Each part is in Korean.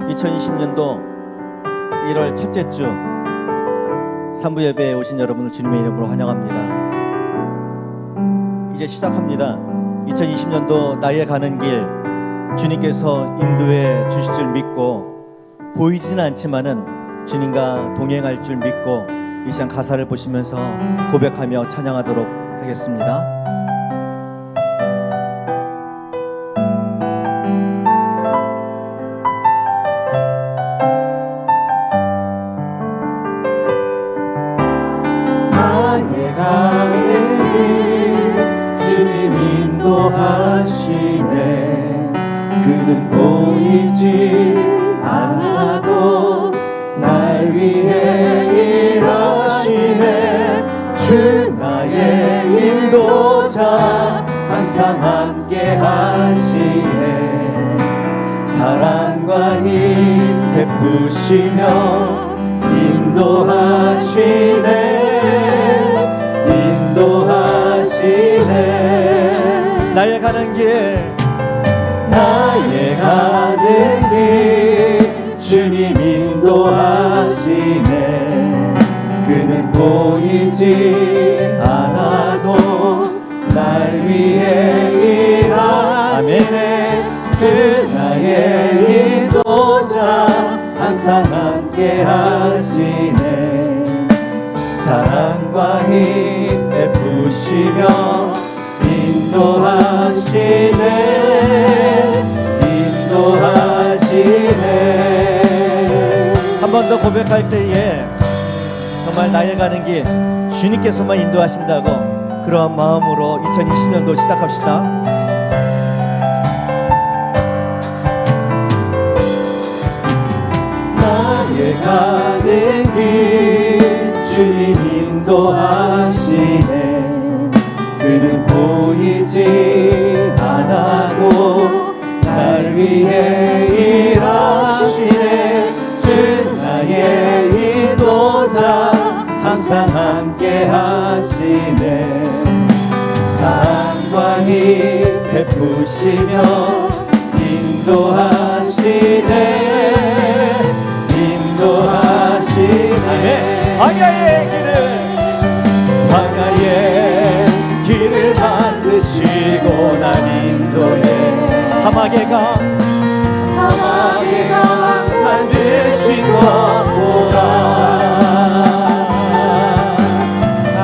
2020년도 1월 첫째 주 3부 예배에 오신 여러분을 주님의 이름으로 환영합니다. 이제 시작합니다. 2020년도 나의 가는 길 주님께서 인도해 주실 줄 믿고, 보이지는 않지만은 주님과 동행할 줄 믿고 이 시간 가사를 보시면서 고백하며 찬양하도록 하겠습니다. 인도하시네. 그는 보이지 않아도 날 위해 일하시네. 주 나의 인도자 항상 함께 하시네. 사랑과 힘 베푸시며 인도하시네. 인도하시네. 나의 가는 길, 나의 가는 길 주님 인도하시네. 그는 보이지 않아도 날 위해 일하시네. 그 나의 인도자 항상 함께 하시네. 사랑과 힘 베푸시며 인도하시네. 인도하시네. 한 번 더 고백할 때에 정말 나의 가는 길 주님께서만 인도하신다고, 그러한 마음으로 2020년도 시작합시다. 나의 가는 길 주님 인도하시네. 그는 보이지 않아도 날 위해 일하시네. 주 나의 인도자 항상 함께 하시네. 사랑과 힘 베푸시며 인도하시네. 인도하시네. 광야의 길을, 광야의 길을 만드시고 날 인도해. 사막의 강 만드신 것보다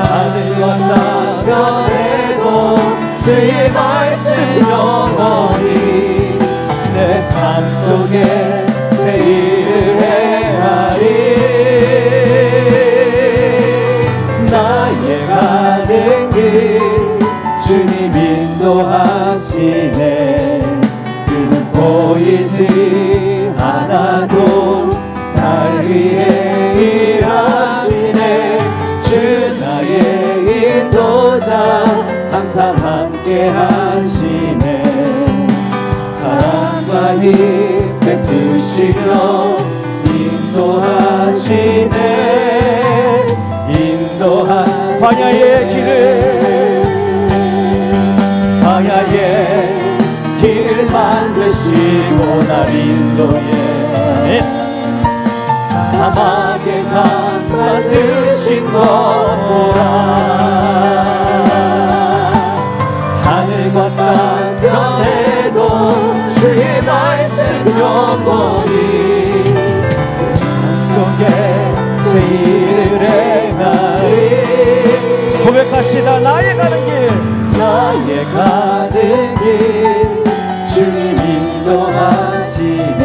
하늘과 땅변에도 주의 말씀 영원히 내 삶 속에 새 일을 행하리. 나의 가는 길 주님 인도하시네. 그는 보이지 않아도 날 위해 일하시네. 주 나의 인도자 항상 함께 하시네. 사랑과 힘 베푸시며 인도하시네. 광야의 길을 만드시고 날 인도해. 사막의 강 만드신 것보다 하늘과 땅변에도 주의 말씀 영원히 삶 속에 새 일을 행하리. 고백합시다. 나의 가는 길, 나의 가는 길 주님 인도하시네.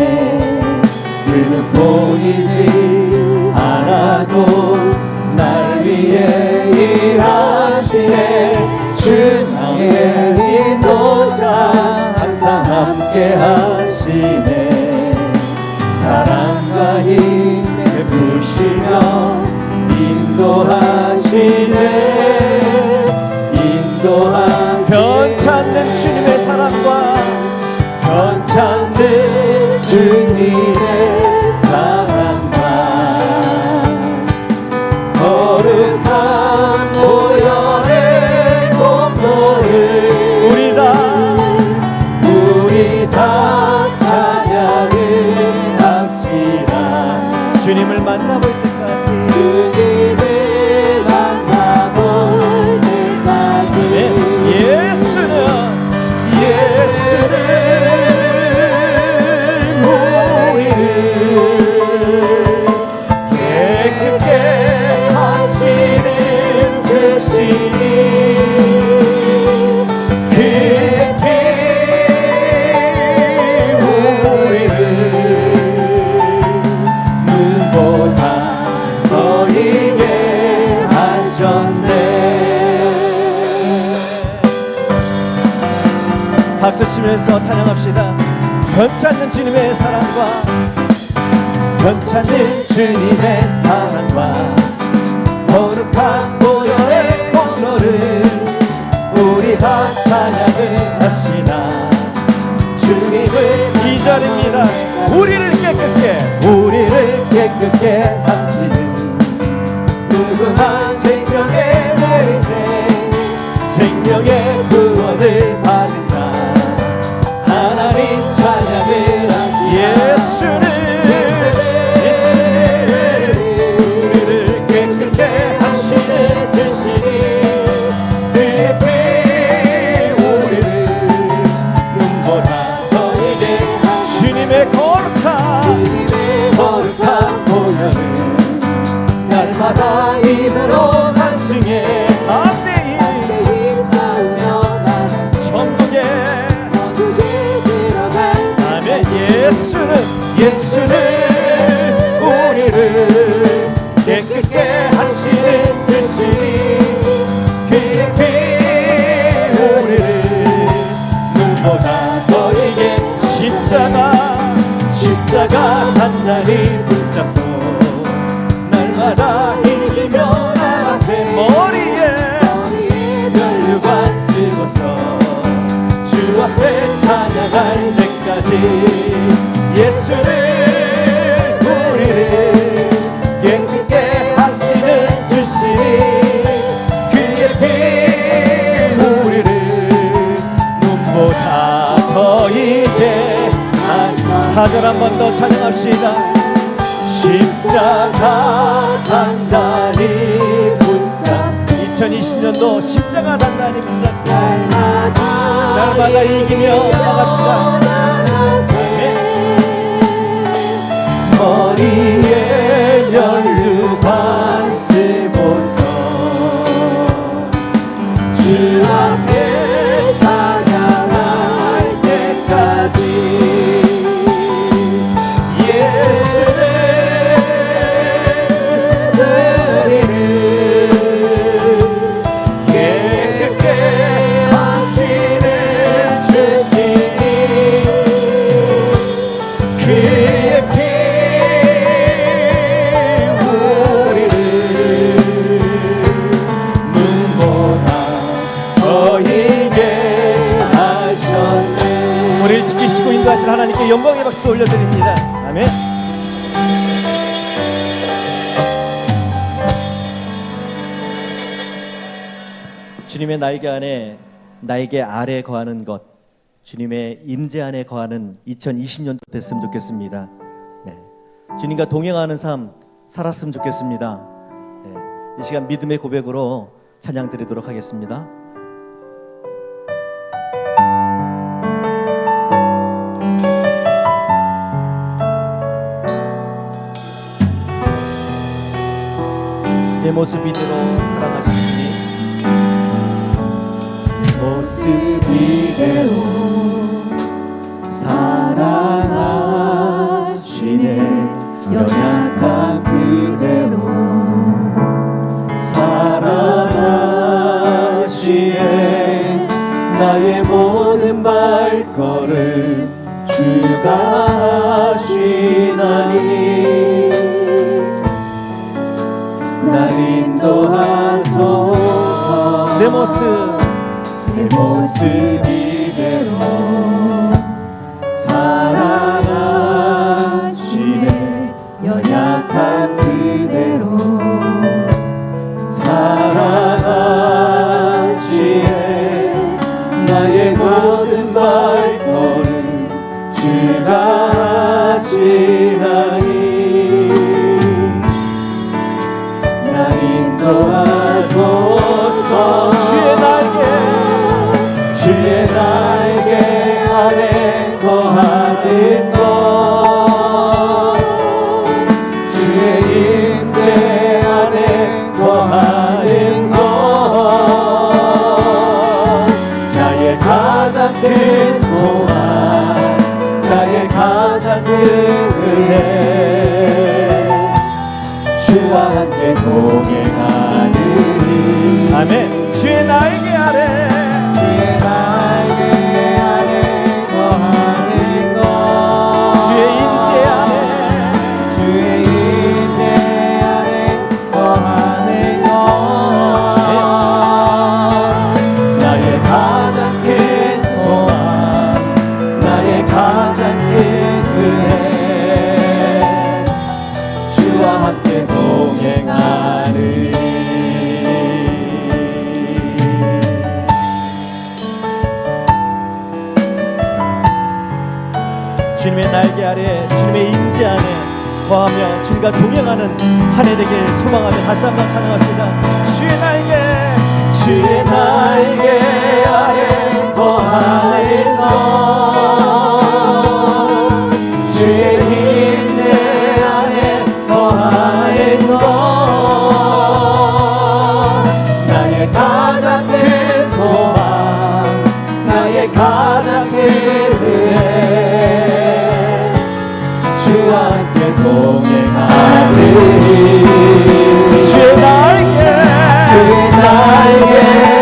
그는 보이지 않아도 날 위해 일하시네. 주 나의 인도자 항상 함께 하시네. 사랑과 힘 베푸시며 인도하시네. 변찮는 주님의 사랑과 변찮는 주님의 사랑과 거룩한 보혈의 공로를 우리 다 찬양을 함께 주님을 만나볼 때까지 주님을 만나볼 때까지 네. 예수는 우리를 깨끗게 하시는 주시니 그의 피 우리를 눈보다 더 이게 하셨네. 박수 치면서 찬양합시다. 변찮는 주님의 사랑과 변찮는 주님의 사랑과 거룩한 보혈의 공로를 우리 다 찬양을 합시다. 주님을 이 자리입니다. 우리를 깨끗게 만드는 누구나 생명의 내리세 생명의 구원을 받은 자 하나님 찬양을 합시다. 예수는 우리를 깨끗게 하시는 주시니 그의 피 우리를 눈보다 더 이게 주님의 거룩한 보혈을 날마다 입으로 간증해 담대히 싸우며 나가서 천국에 들어갈 아멘. 예수는 우리를 깨끗게 하시는 주시니 그의 피 우리를 눈보다 더 이게 십자가 단단히 붙잡고 날마다 이기며 나가세 머리에 면류관 쓰고서 주 앞에 찬양할 때까지 예수는 우리를 깨끗게 하시는 주시니 그의 피 우리를 눈보다 더 이게 4절 한 번 더 찬양합시다. 십자가 단단히 붙잡 2020년도 십자가 단단히 붙잡고 날마다 이기며 나갑시다. 네. 머리에 면류관 쓰고서 주 앞에 찬양할 때까지 하나님께 영광의 박수 올려드립니다. 아멘. 주님의 날개 아래 거하는 것, 주님의 임재 안에 거하는 2020년도 됐으면 좋겠습니다. 네. 주님과 동행하는 삶 살았으면 좋겠습니다. 네. 이 시간 믿음의 고백으로 찬양 드리도록 하겠습니다. 내 모습 이대로 사랑하시니 내 모습 이대로 사랑하시네 연약한 그대로 사랑하시네 나의 모든 발걸음 주가 하시나니 날 인도하소서 내 모습 이대로 사랑하시네 연약한 그대로 사랑하시네 나의 모든 발걸음 주가 하시나니 은혜 주와 함께 동행하는 아멘. 주의 날개 아래 주의 날개 아래 거하는 것 주의 임재 안에 주의 임재 안에 거하는 것 나의 가장 큰 소망 나의 가장 큰 은혜 주와 함께 동행하는 주님의 날개 아래 주님의 임재 안에 거하며 주님과 동행하는 한 해 되길 소망하며 다시 한번 찬양합시다. 주의 날개 주의 날개 아래 거하는 것 주의 임재 안에 거하는 것 나의 가장 큰 소망 나의 가장 큰 은혜 주와 함께 동행하는 주의 날개 주의 날개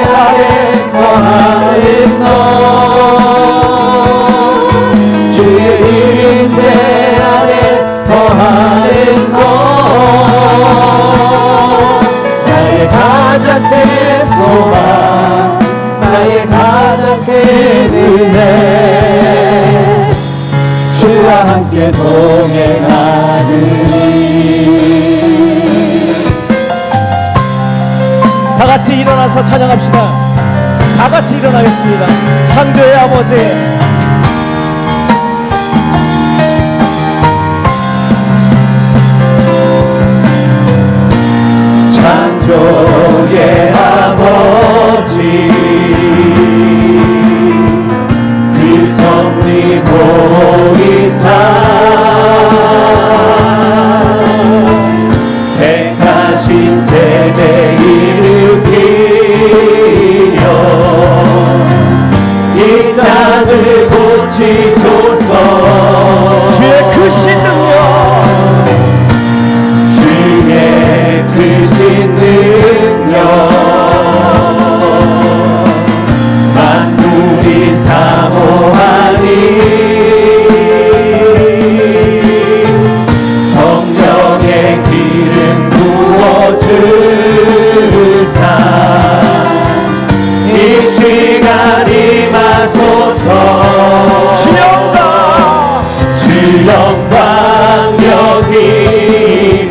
아래 거하는 것 주의 임재 아래 거하는 것 나의 가장 큰 소망 나의 가장 큰 은혜 주와 함께 동행하는 다 같이 일어나서 찬양합시다. 다 같이 일어나겠습니다. 창조의 아버지 창조의 아버지 그 섭리 보이사 택하신 세대 일으키려 이 땅을 고치소서 주의 크신 능력 주의 크신 능력 만물이 사모하니 성령의 기름 부어주사 이 시간 임하소서 주 영광 여기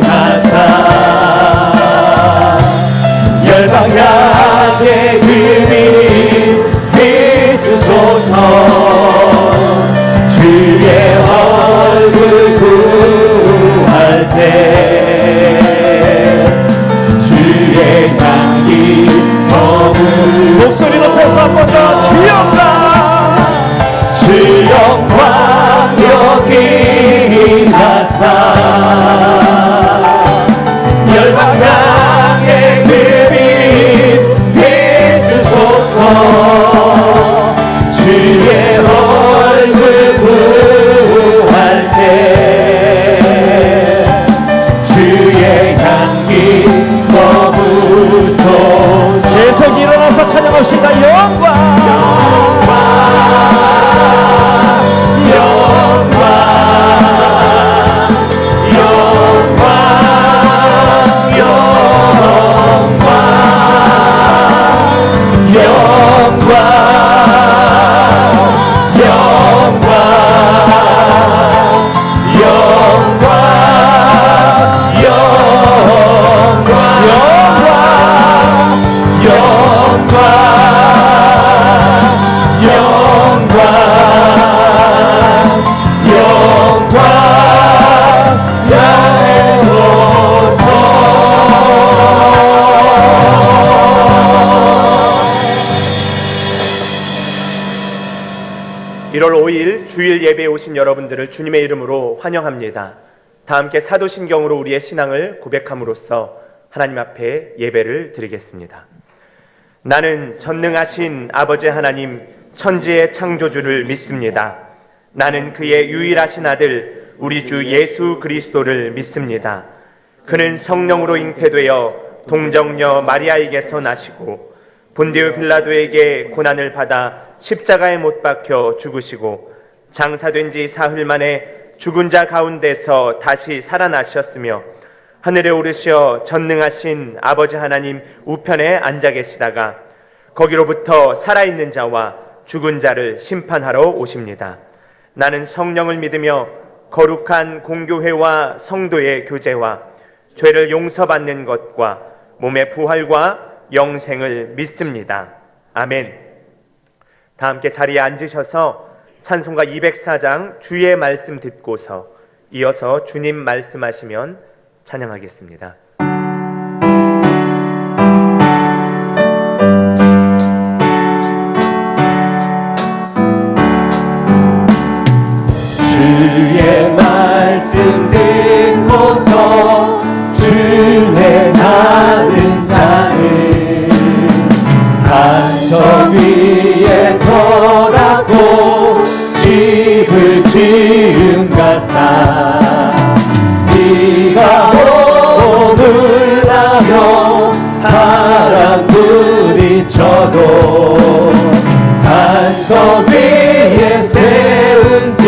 가사 열방 향해 그리 비추소서 주의 얼굴 구할 때 주의 향기 머물 목소리 높여서 한 번 더 주 영광 주 영광 여기 나사 열방 향해 그빛 비추소서 주의 얼굴 구할 때 주의 향기 머무소서 계속 일어나서 찬양합시다. 영광 주일 예배에 오신 여러분들을 주님의 이름으로 환영합니다. 다 함께 사도신경으로 우리의 신앙을 고백함으로써 하나님 앞에 예배를 드리겠습니다. 나는 전능하신 아버지 하나님 천지의 창조주를 믿습니다. 나는 그의 유일하신 아들 우리 주 예수 그리스도를 믿습니다. 그는 성령으로 잉태되어 동정녀 마리아에게서 나시고 본디오 빌라도에게 고난을 받아 십자가에 못 박혀 죽으시고 장사된 지 사흘 만에 죽은 자 가운데서 다시 살아나셨으며 하늘에 오르시어 전능하신 아버지 하나님 우편에 앉아 계시다가 거기로부터 살아있는 자와 죽은 자를 심판하러 오십니다. 나는 성령을 믿으며 거룩한 공교회와 성도의 교제와 죄를 용서받는 것과 몸의 부활과 영생을 믿습니다. 아멘. 다 함께 자리에 앉으셔서 찬송가 204장 주의 말씀 듣고서 이어서 주님 말씀하시면 찬양하겠습니다. 주의 말씀 듣고서 준행하는 자는 반석 위에 터닫고 집을 지은 같다. 비가 오고 불나며 바람 부딪혀도 반석 위에 세운 집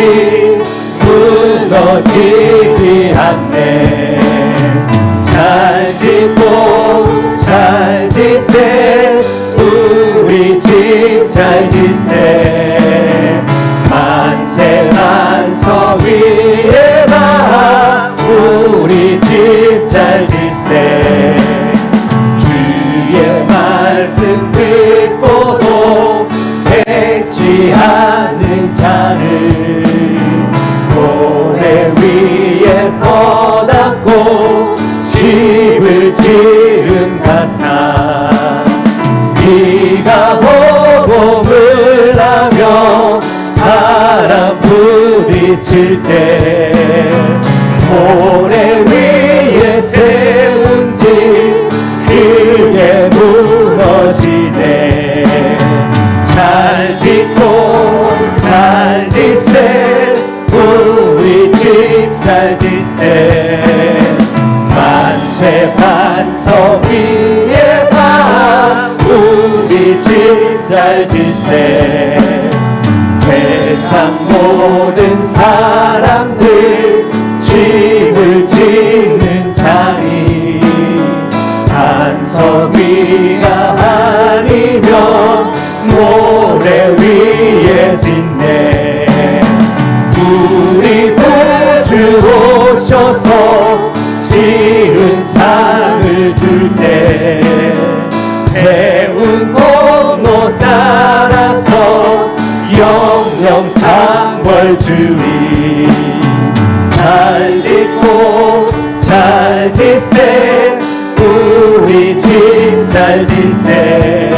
무너지지 않네. 잘 짓고 잘 짓세 우리 집 잘 짓세. 만세 반석 위에다 우리 집 잘 짓세. 주의 말씀 듣고도 백지 않는 자는 모래 위에 터닫고 집을 지은 같아. 비가 오고 물나며 바람 부딪힐 때 모래 위에 세운 집 크게 무너지네. 잘 짓고 잘 짓세 우리 집 잘 짓세. 만세 반석 위에 다 우리 집 잘 짓세. 세상 모든 사람들 집을 짓는 자니 반석 위가 아니면 모래 위에 짓네. 우리 구주 오셔서 지은 상을 줄 때 세운 공로 따라서 영영 상벌 주리. 잘 짓고 잘 짓세 우리 집 잘 짓세.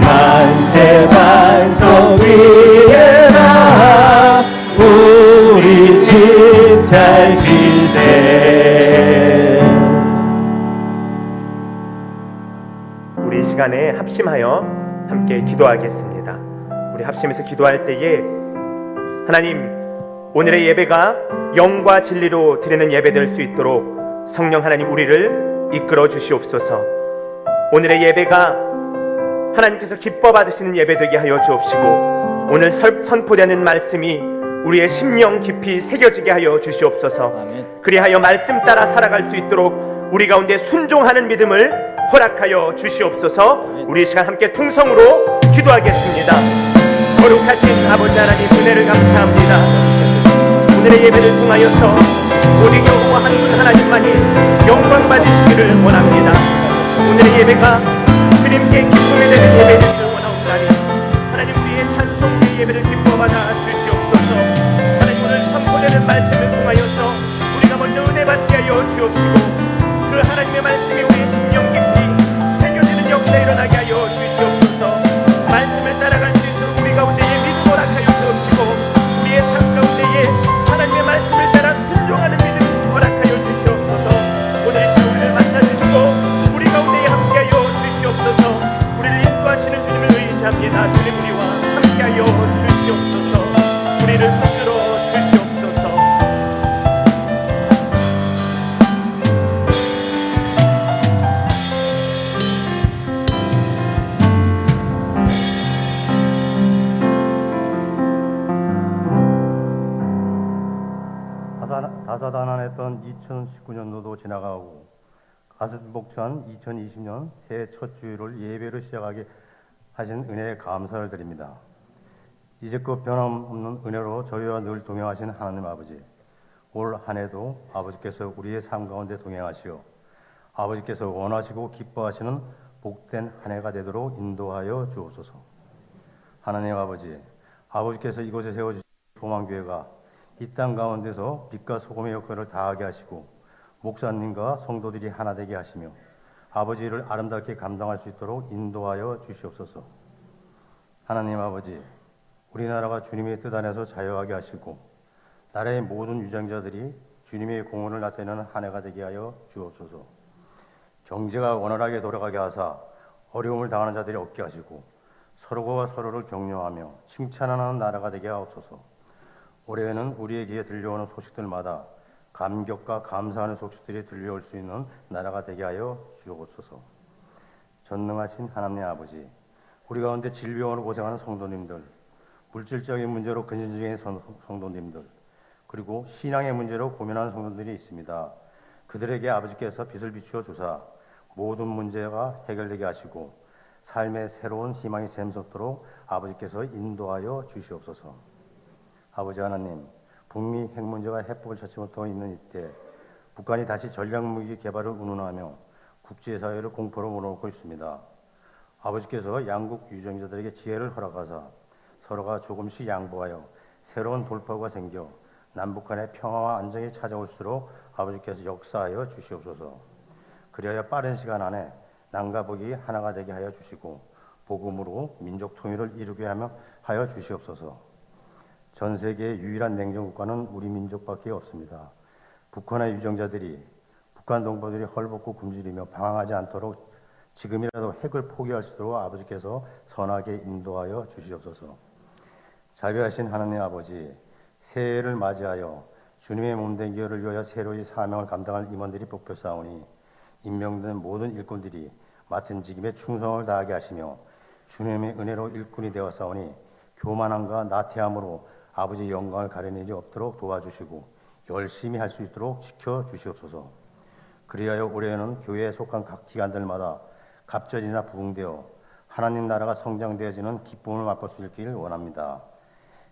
만세 반석 위에다 우리 집 잘 짓세. 우리 이 시간에 합심하여 함께 기도하겠습니다. 우리 합심해서 기도할 때에 하나님, 오늘의 예배가 영과 진리로 드리는 예배 될 수 있도록 성령 하나님 우리를 이끌어 주시옵소서. 오늘의 예배가 하나님께서 기뻐 받으시는 예배 되게 하여 주옵시고 오늘 선포되는 말씀이 우리의 심령 깊이 새겨지게 하여 주시옵소서. 아멘. 그리하여 말씀 따라 살아갈 수 있도록 우리 가운데 순종하는 믿음을 허락하여 주시옵소서. 우리 이 시간 함께 통성으로 기도하겠습니다. 거룩하신 아버지 하나님, 은혜를 감사합니다. 오늘의 예배를 통하여서 오직 여호와 한 분 하나님만이 영광 받으시기를 원합니다. 오늘의 예배가 주님께 기쁨이 되는 예배 되기를 원하옵나니 하나님, 우리의 찬송, 우리의 예배를 기뻐 받아 주시옵소서. 하나님, 오늘 선포되는 말씀을 통하여서 우리가 먼저 은혜 받게 하여 주옵시고 그 하나님의 말씀이 우리의 심령 깊이 새겨지는 역사 일어나게 하여 주시옵소서. 말씀을 따라갈 수 있도록 우리 가운데에 믿음 허락하여 주옵시고 우리의 삶 가운데에 하나님의 말씀을 따라 순종하는 믿음 허락하여 주시옵소서. 오늘 이 시간 우리를 만나주시고 우리 가운데에 함께하여 주시옵소서. 우리를 인도하시는 주님을 의지합니다. 주님, 우리와 함께하여 주시옵소서. 다사다난했던 2019년도도 지나가고 가슴 벅찬 2020년 새해 첫 주일을 예배로 시작하게 하신 은혜에 감사를 드립니다. 이제껏 변함없는 은혜로 저희와 늘 동행하신 하나님 아버지, 올 한 해도 아버지께서 우리의 삶 가운데 동행하시어 아버지께서 원하시고 기뻐하시는 복된 한 해가 되도록 인도하여 주옵소서. 하나님 아버지, 아버지께서 이곳에 세워주신 소망교회가 이 땅 가운데서 빛과 소금의 역할을 다하게 하시고 목사님과 성도들이 하나 되게 하시며 아버지를 아름답게 감당할 수 있도록 인도하여 주시옵소서. 하나님 아버지, 우리나라가 주님의 뜻 안에서 자유하게 하시고 나라의 모든 유장자들이 주님의 공헌을 나타내는 한 해가 되게 하여 주옵소서. 경제가 원활하게 돌아가게 하사 어려움을 당하는 자들이 없게 하시고 서로가 서로를 격려하며 칭찬하는 나라가 되게 하옵소서. 올해에는 우리의 귀에 들려오는 소식들마다 감격과 감사하는 소식들이 들려올 수 있는 나라가 되게 하여 주옵소서. 전능하신 하나님 아버지, 우리 가운데 질병으로 고생하는 성도님들, 물질적인 문제로 근심 중인 성도님들, 그리고 신앙의 문제로 고민하는 성도들이 있습니다. 그들에게 아버지께서 빛을 비추어 주사 모든 문제가 해결되게 하시고 삶의 새로운 희망이 샘솟도록 아버지께서 인도하여 주시옵소서. 아버지 하나님, 북미 핵 문제가 해법을 찾지 못하고 있는 이때 북한이 다시 전략무기 개발을 운운하며 국제사회를 공포로 몰아넣고 있습니다. 아버지께서 양국 유정자들에게 지혜를 허락하사 서로가 조금씩 양보하여 새로운 돌파구가 생겨 남북한의 평화와 안정이 찾아올수록 아버지께서 역사하여 주시옵소서. 그리하여 빠른 시간 안에 남과 북이 하나가 되게 하여 주시고 복음으로 민족 통일을 이루게 하여 주시옵소서. 전 세계의 유일한 냉전 국가는 우리 민족밖에 없습니다. 북한의 유정자들이 북한 동포들이 헐벗고 굶주리며 방황하지 않도록 지금이라도 핵을 포기할 수 있도록 아버지께서 선하게 인도하여 주시옵소서. 자비하신 하나님 아버지, 새해를 맞이하여 주님의 몸된 기회를 위하여 새로이 사명을 감당할 임원들이 뽑혀싸우니 임명된 모든 일꾼들이 맡은 직임에 충성을 다하게 하시며 주님의 은혜로 일꾼이 되어싸우니 교만함과 나태함으로 아버지의 영광을 가리는 일이 없도록 도와주시고 열심히 할 수 있도록 지켜주시옵소서. 그리하여 올해에는 교회에 속한 각 기관들마다 갑절이나 부흥되어 하나님 나라가 성장되어지는 기쁨을 맛볼 수 있기를 원합니다.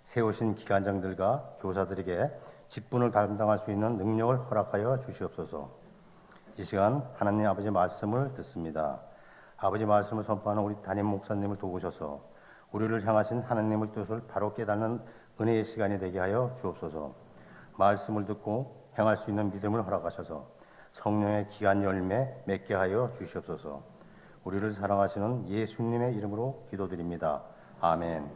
세우신 기관장들과 교사들에게 직분을 감당할 수 있는 능력을 허락하여 주시옵소서. 이 시간 하나님 아버지 말씀을 듣습니다. 아버지 말씀을 선포하는 우리 담임 목사님을 도우셔서 우리를 향하신 하나님의 뜻을 바로 깨닫는 은혜의 시간이 되게 하여 주옵소서. 말씀을 듣고 행할 수 있는 믿음을 허락하셔서 성령의 귀한 열매 맺게 하여 주시옵소서. 우리를 사랑하시는 예수님의 이름으로 기도드립니다. 아멘.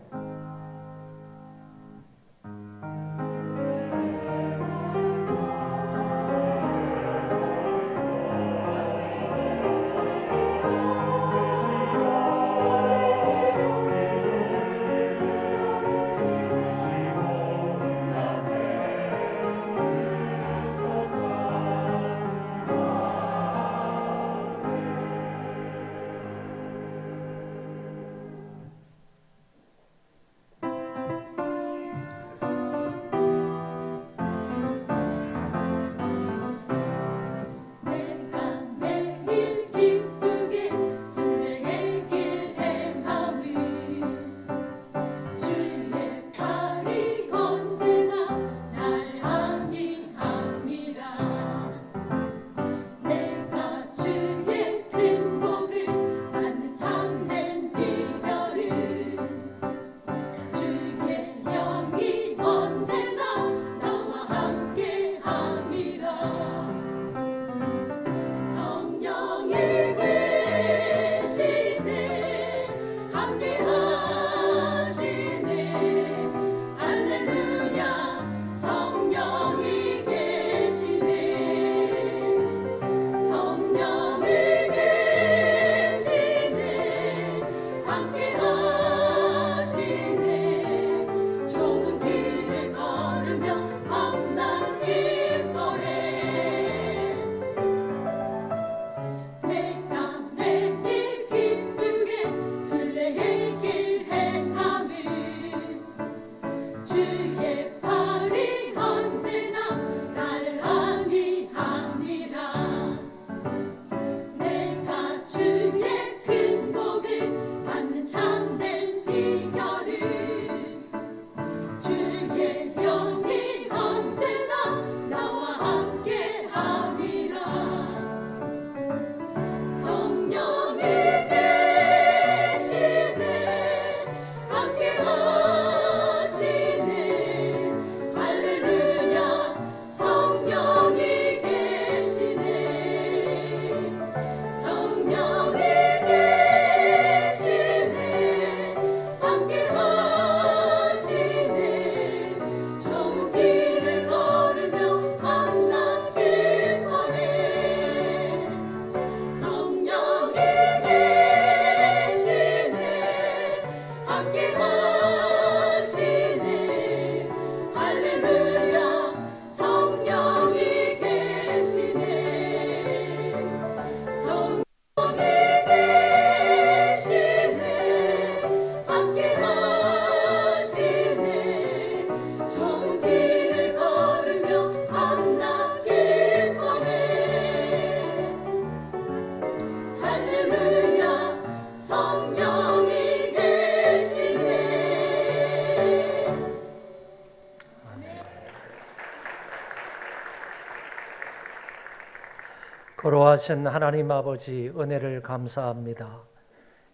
거룩하신 하나님 아버지 은혜를 감사합니다.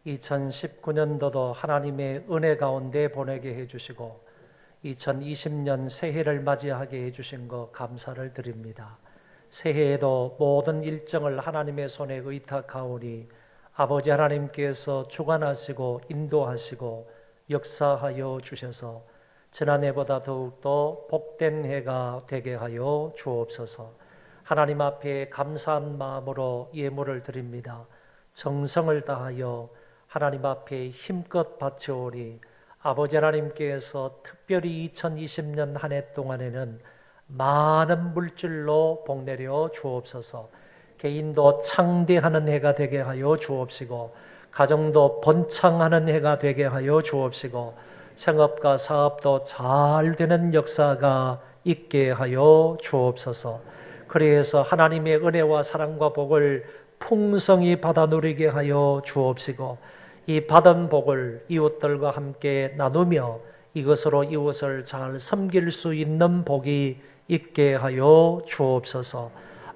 2019년도도 하나님의 은혜 가운데 보내게 해주시고 2020년 새해를 맞이하게 해주신 것 감사를 드립니다. 새해에도 모든 일정을 하나님의 손에 의탁하오니 아버지 하나님께서 주관하시고 인도하시고 역사하여 주셔서 지난해보다 더욱더 복된 해가 되게 하여 주옵소서. 하나님 앞에 감사한 마음으로 예물을 드립니다. 정성을 다하여 하나님 앞에 힘껏 바치오리 아버지 하나님께서 특별히 2020년 한 해 동안에는 많은 물질로 복내려 주옵소서. 개인도 창대하는 해가 되게 하여 주옵시고 가정도 번창하는 해가 되게 하여 주옵시고 생업과 사업도 잘 되는 역사가 있게 하여 주옵소서. 그래서 하나님의 은혜와 사랑과 복을 풍성히 받아 누리게 하여 주옵시고 이 받은 복을 이웃들과 함께 나누며 이것으로 이웃을 잘 섬길 수 있는 복이 있게 하여 주옵소서.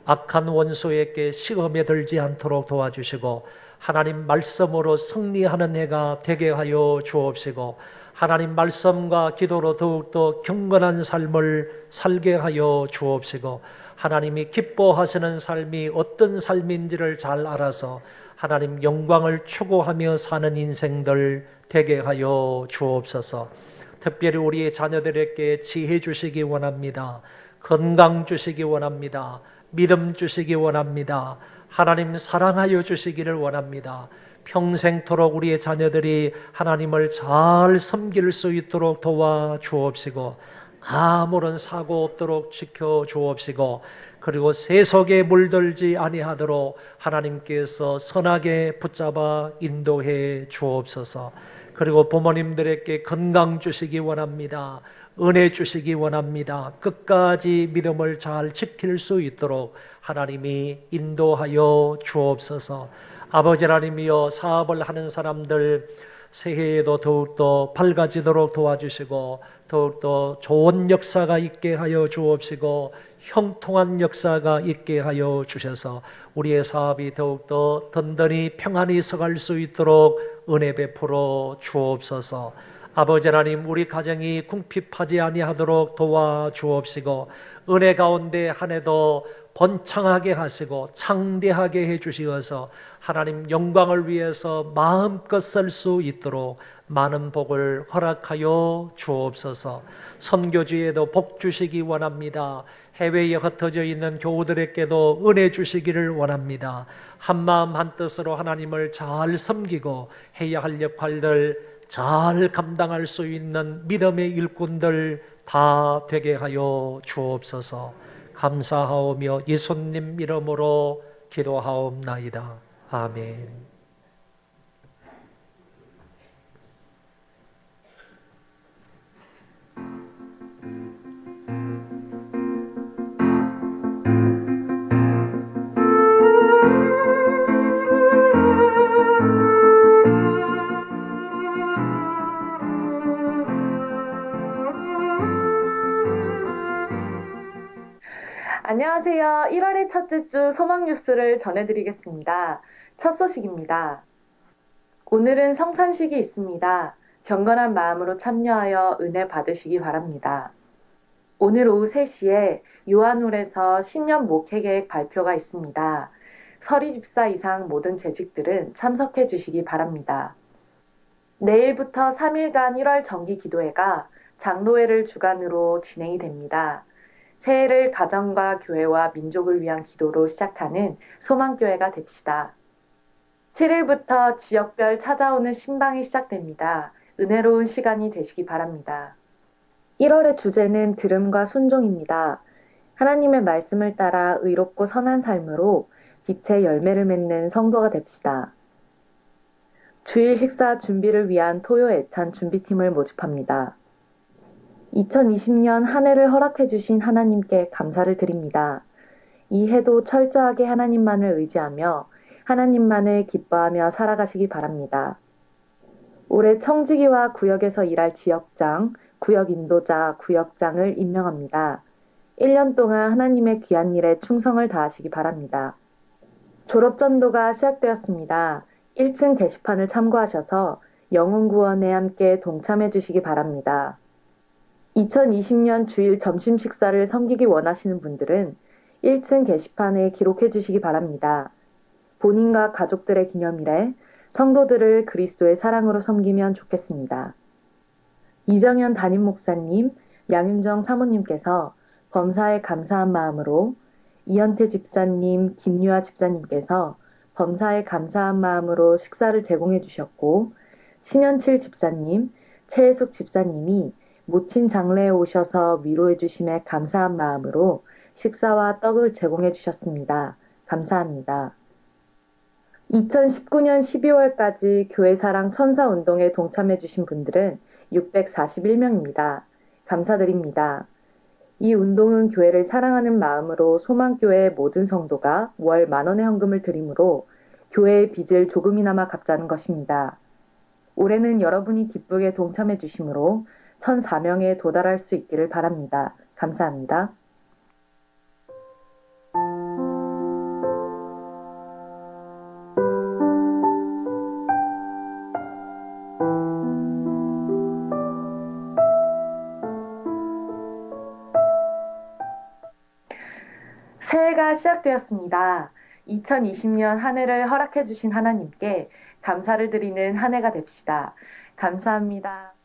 악한 원수에게 시험에 들지 않도록 도와주시고 하나님 말씀으로 승리하는 해가 되게 하여 주옵시고 하나님 말씀과 기도로 더욱더 경건한 삶을 살게 하여 주옵시고 하나님이 기뻐하시는 삶이 어떤 삶인지를 잘 알아서 하나님 영광을 추구하며 사는 인생들 되게 하여 주옵소서. 특별히 우리의 자녀들에게 지혜 주시기 원합니다. 건강 주시기 원합니다. 믿음 주시기 원합니다. 하나님 사랑하여 주시기를 원합니다. 평생토록 우리의 자녀들이 하나님을 잘 섬길 수 있도록 도와주옵시고 아무런 사고 없도록 지켜주옵시고 그리고 세속에 물들지 아니하도록 하나님께서 선하게 붙잡아 인도해 주옵소서. 그리고 부모님들에게 건강 주시기 원합니다. 은혜 주시기 원합니다. 끝까지 믿음을 잘 지킬 수 있도록 하나님이 인도하여 주옵소서. 아버지 하나님이여 사업을 하는 사람들 새해에도 더욱더 밝아지도록 도와주시고 더욱더 좋은 역사가 있게 하여 주옵시고 형통한 역사가 있게 하여 주셔서 우리의 사업이 더욱더 든든히 평안히 서갈 수 있도록 은혜 베풀어 주옵소서. 아버지 하나님 우리 가정이 궁핍하지 아니하도록 도와주옵시고 은혜 가운데 한 해도 번창하게 하시고 창대하게 해주시어서 하나님 영광을 위해서 마음껏 쓸 수 있도록 많은 복을 허락하여 주옵소서. 선교지에도 복 주시기 원합니다. 해외에 흩어져 있는 교우들에게도 은혜 주시기를 원합니다. 한마음 한뜻으로 하나님을 잘 섬기고 해야 할 역할들 잘 감당할 수 있는 믿음의 일꾼들 다 되게 하여 주옵소서. 감사하오며 예수님 이름으로 기도하옵나이다. 아멘. 안녕하세요. 1월의 첫째 주 소망 뉴스를 전해드리겠습니다. 첫 소식입니다. 오늘은 성찬식이 있습니다. 경건한 마음으로 참여하여 은혜 받으시기 바랍니다. 오늘 오후 3시에 요한홀에서 신년 목회 계획 발표가 있습니다. 서리 집사 이상 모든 재직들은 참석해 주시기 바랍니다. 내일부터 3일간 1월 정기 기도회가 장로회를 주관으로 진행이 됩니다. 새해를 가정과 교회와 민족을 위한 기도로 시작하는 소망교회가 됩시다. 7일부터 지역별 찾아오는 신방이 시작됩니다. 은혜로운 시간이 되시기 바랍니다. 1월의 주제는 들음과 순종입니다. 하나님의 말씀을 따라 의롭고 선한 삶으로 빛의 열매를 맺는 성도가 됩시다. 주일 식사 준비를 위한 토요 애찬 준비팀을 모집합니다. 2020년 한 해를 허락해 주신 하나님께 감사를 드립니다. 이 해도 철저하게 하나님만을 의지하며 하나님만을 기뻐하며 살아가시기 바랍니다. 올해 청지기와 구역에서 일할 지역장, 구역 인도자, 구역장을 임명합니다. 1년 동안 하나님의 귀한 일에 충성을 다하시기 바랍니다. 졸업전도가 시작되었습니다. 1층 게시판을 참고하셔서 영혼구원에 함께 동참해 주시기 바랍니다. 2020년 주일 점심 식사를 섬기기 원하시는 분들은 1층 게시판에 기록해 주시기 바랍니다. 본인과 가족들의 기념일에 성도들을 그리스도의 사랑으로 섬기면 좋겠습니다. 이정현 담임 목사님, 양윤정 사모님께서 범사에 감사한 마음으로, 이현태 집사님, 김유아 집사님께서 범사에 감사한 마음으로 식사를 제공해 주셨고, 신현칠 집사님, 최혜숙 집사님이 모친 장례에 오셔서 위로해 주심에 감사한 마음으로 식사와 떡을 제공해 주셨습니다. 감사합니다. 2019년 12월까지 교회사랑 천사운동에 동참해 주신 분들은 641명입니다. 감사드립니다. 이 운동은 교회를 사랑하는 마음으로 소망교회의 모든 성도가 월 10,000원의 헌금을 드림으로 교회의 빚을 조금이나마 갚자는 것입니다. 올해는 여러분이 기쁘게 동참해 주심으로 1,004명에 도달할 수 있기를 바랍니다. 감사합니다. 새해가 시작되었습니다. 2020년 한 해를 허락해 주신 하나님께 감사를 드리는 한 해가 됩시다. 감사합니다.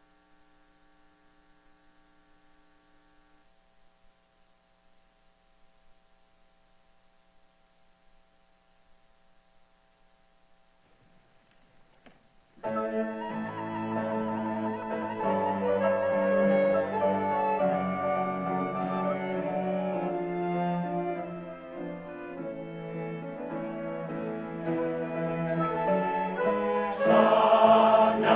찬양하라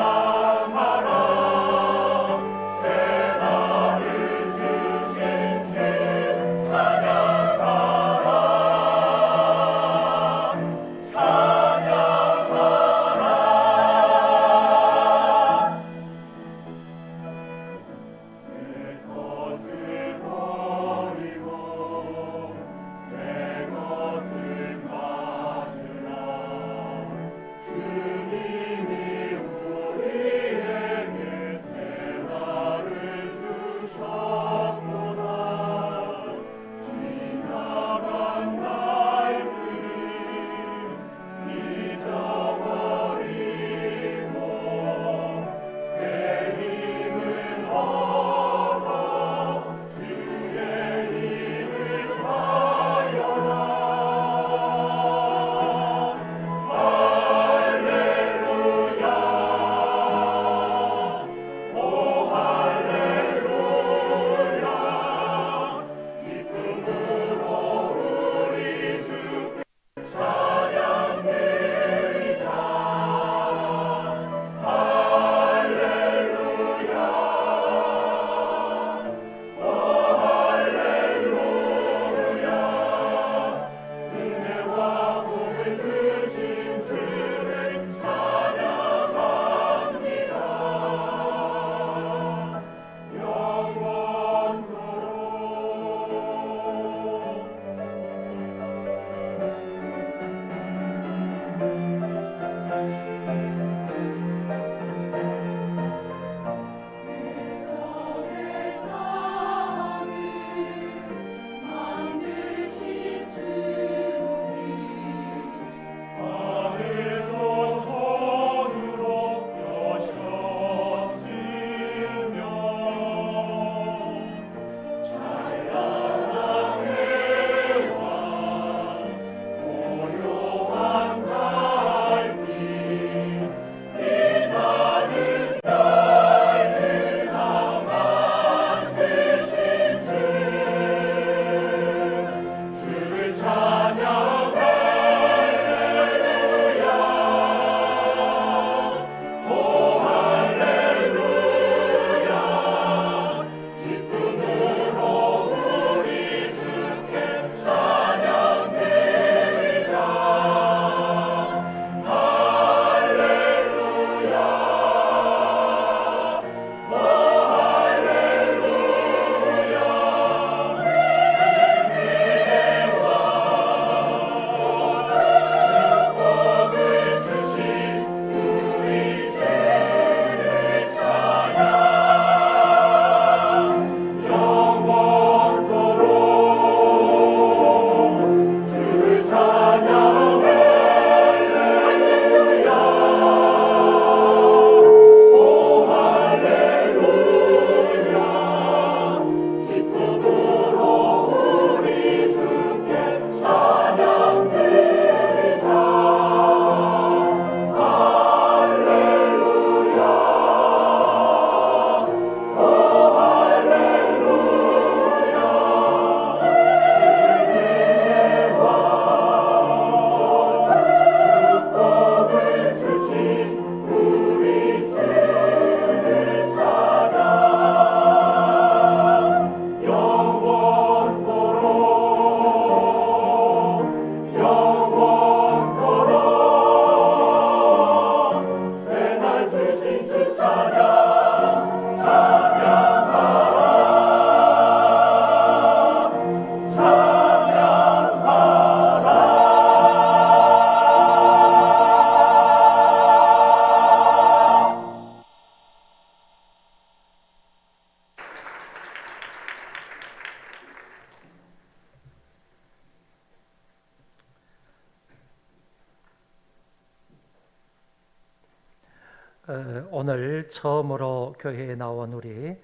오늘 처음으로 교회에 나온 우리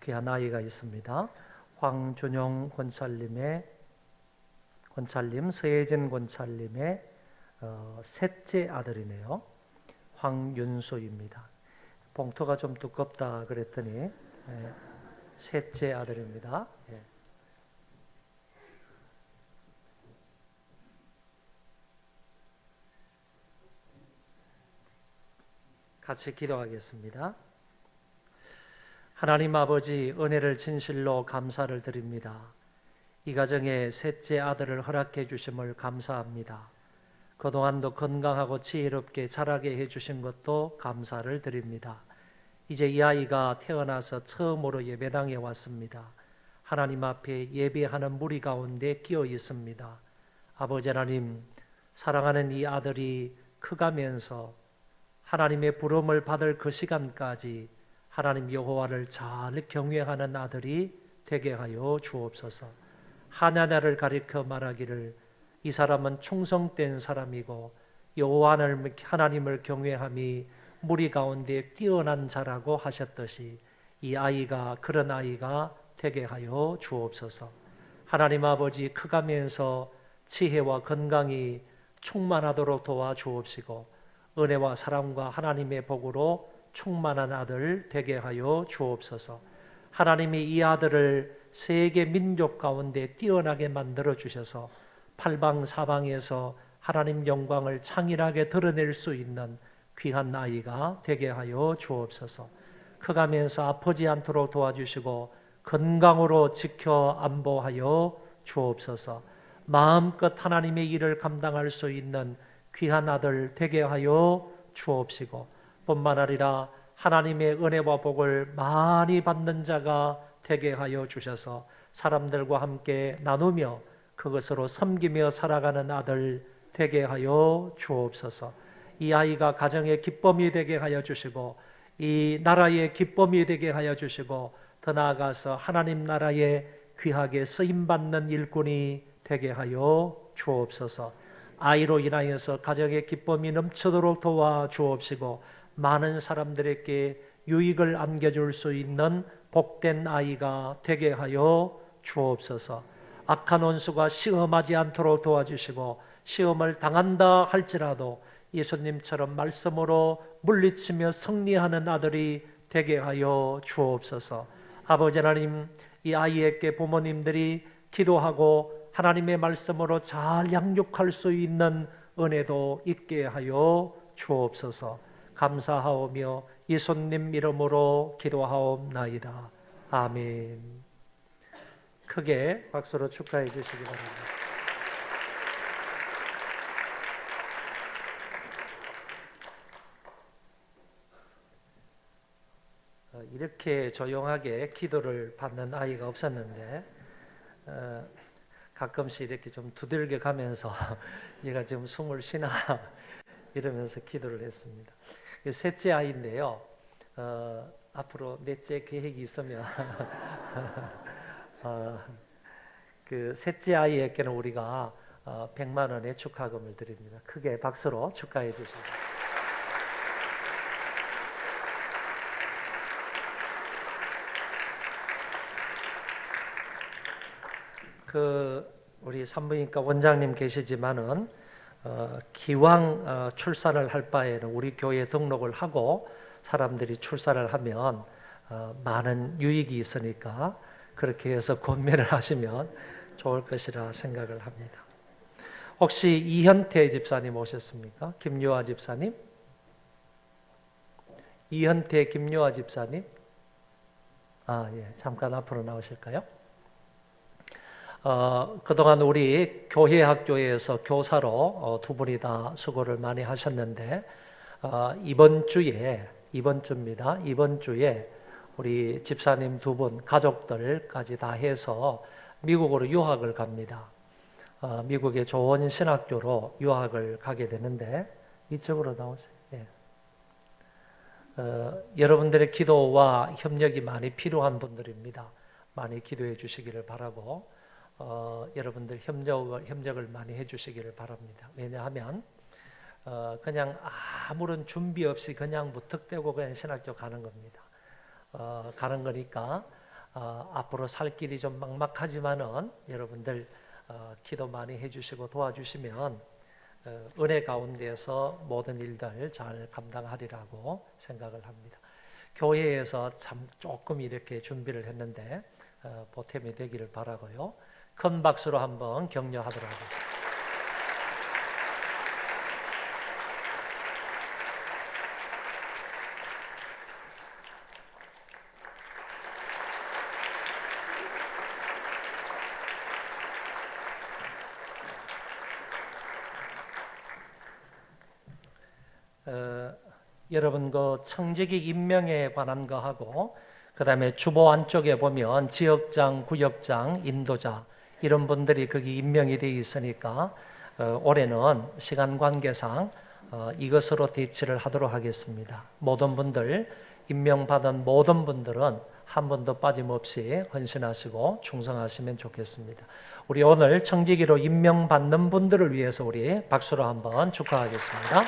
귀한 아이가 있습니다. 황준용 권찰님, 서예진 권찰님의 셋째 아들이네요. 황윤수입니다. 봉투가 좀 두껍다 그랬더니 셋째 아들입니다. 예. 같이 기도하겠습니다. 하나님 아버지, 은혜를 진실로 감사를 드립니다. 이 가정에 셋째 아들을 허락해 주심을 감사합니다. 그동안도 건강하고 지혜롭게 자라게 해주신 것도 감사를 드립니다. 이제 이 아이가 태어나서 처음으로 예배당에 왔습니다. 하나님 앞에 예배하는 무리 가운데 끼어 있습니다. 아버지 하나님, 사랑하는 이 아들이 커가면서 하나님의 부름을 받을 그 시간까지 하나님 여호와를 잘 경외하는 아들이 되게 하여 주옵소서. 하나님을 가리켜 말하기를 이 사람은 충성된 사람이고 여호와를 하나님을 경외함이 무리 가운데 뛰어난 자라고 하셨듯이 이 아이가 그런 아이가 되게 하여 주옵소서. 하나님 아버지, 커가면서 지혜와 건강이 충만하도록 도와주옵시고 은혜와 사랑과 하나님의 복으로 충만한 아들 되게 하여 주옵소서. 하나님이 이 아들을 세계 민족 가운데 뛰어나게 만들어 주셔서 팔방사방에서 하나님 영광을 창일하게 드러낼 수 있는 귀한 아이가 되게 하여 주옵소서. 커가면서 아프지 않도록 도와주시고 건강으로 지켜 안보하여 주옵소서. 마음껏 하나님의 일을 감당할 수 있는 귀한 아들 되게 하여 주옵시고 뿐만 아니라 하나님의 은혜와 복을 많이 받는 자가 되게 하여 주셔서 사람들과 함께 나누며 그것으로 섬기며 살아가는 아들 되게 하여 주옵소서. 이 아이가 가정의 기쁨이 되게 하여 주시고 이 나라의 기쁨이 되게 하여 주시고 더 나아가서 하나님 나라에 귀하게 쓰임받는 일꾼이 되게 하여 주옵소서. 아이로 인하여서 가정의 기쁨이 넘치도록 도와주옵시고 많은 사람들에게 유익을 안겨줄 수 있는 복된 아이가 되게 하여 주옵소서. 악한 원수가 시험하지 않도록 도와주시고 시험을 당한다 할지라도 예수님처럼 말씀으로 물리치며 승리하는 아들이 되게 하여 주옵소서. 아버지 하나님, 이 아이에게 부모님들이 기도하고 하나님의 말씀으로 잘 양육할 수 있는 은혜도 있게 하여 주옵소서. 감사하오며 예수님 이름으로 기도하옵나이다. 아멘. 크게 박수로 축하해 주시기 바랍니다. 이렇게 조용하게 기도를 받는 아이가 없었는데 가끔씩 이렇게 좀 두들겨 가면서 얘가 지금 숨을 쉬나 이러면서 기도를 했습니다. 셋째 아이인데요. 앞으로 넷째 계획이 있으면 그 셋째 아이에게는 우리가 100만 원의 축하금을 드립니다. 크게 박수로 축하해 주시기 바랍니다. 우리 산부인과 원장님 계시지만은 기왕 출산을 할 바에는 우리 교회에 등록을 하고 사람들이 출산을 하면 많은 유익이 있으니까 그렇게 해서 권면을 하시면 좋을 것이라 생각을 합니다. 혹시 이현태 집사님 오셨습니까? 김유아 집사님? 이현태 김유아 집사님? 예, 잠깐 앞으로 나오실까요? 그동안 우리 교회 학교에서 교사로 두 분이 다 수고를 많이 하셨는데 이번 주입니다. 이번 주에 우리 집사님 두 분 가족들까지 다 해서 미국으로 유학을 갑니다. 미국의 좋은 신학교로 유학을 가게 되는데 이쪽으로 나오세요. 예. 여러분들의 기도와 협력이 많이 필요한 분들입니다. 많이 기도해 주시기를 바라고 여러분들 협력을 많이 해주시기를 바랍니다. 왜냐하면 그냥 아무런 준비 없이 그냥 무턱대고 그냥 신학교 가는 겁니다. 가는 거니까 앞으로 살 길이 좀 막막하지만은 여러분들 기도 많이 해주시고 도와주시면 은혜 가운데서 모든 일들 잘 감당하리라고 생각을 합니다. 교회에서 참 조금 이렇게 준비를 했는데 보탬이 되기를 바라고요. 큰 박수로 한번 격려하도록 하겠습니다. 여러분 그 청지기 임명에 관한 거하고 그다음에 주보 안쪽에 보면 지역장, 구역장, 인도자 이런 분들이 거기 임명이 되어 있으니까 올해는 시간 관계상 이것으로 대치를 하도록 하겠습니다. 모든 분들 임명받은 모든 분들은 한 번도 빠짐없이 헌신하시고 충성하시면 좋겠습니다. 우리 오늘 청지기로 임명받는 분들을 위해서 우리 박수로 한번 축하하겠습니다.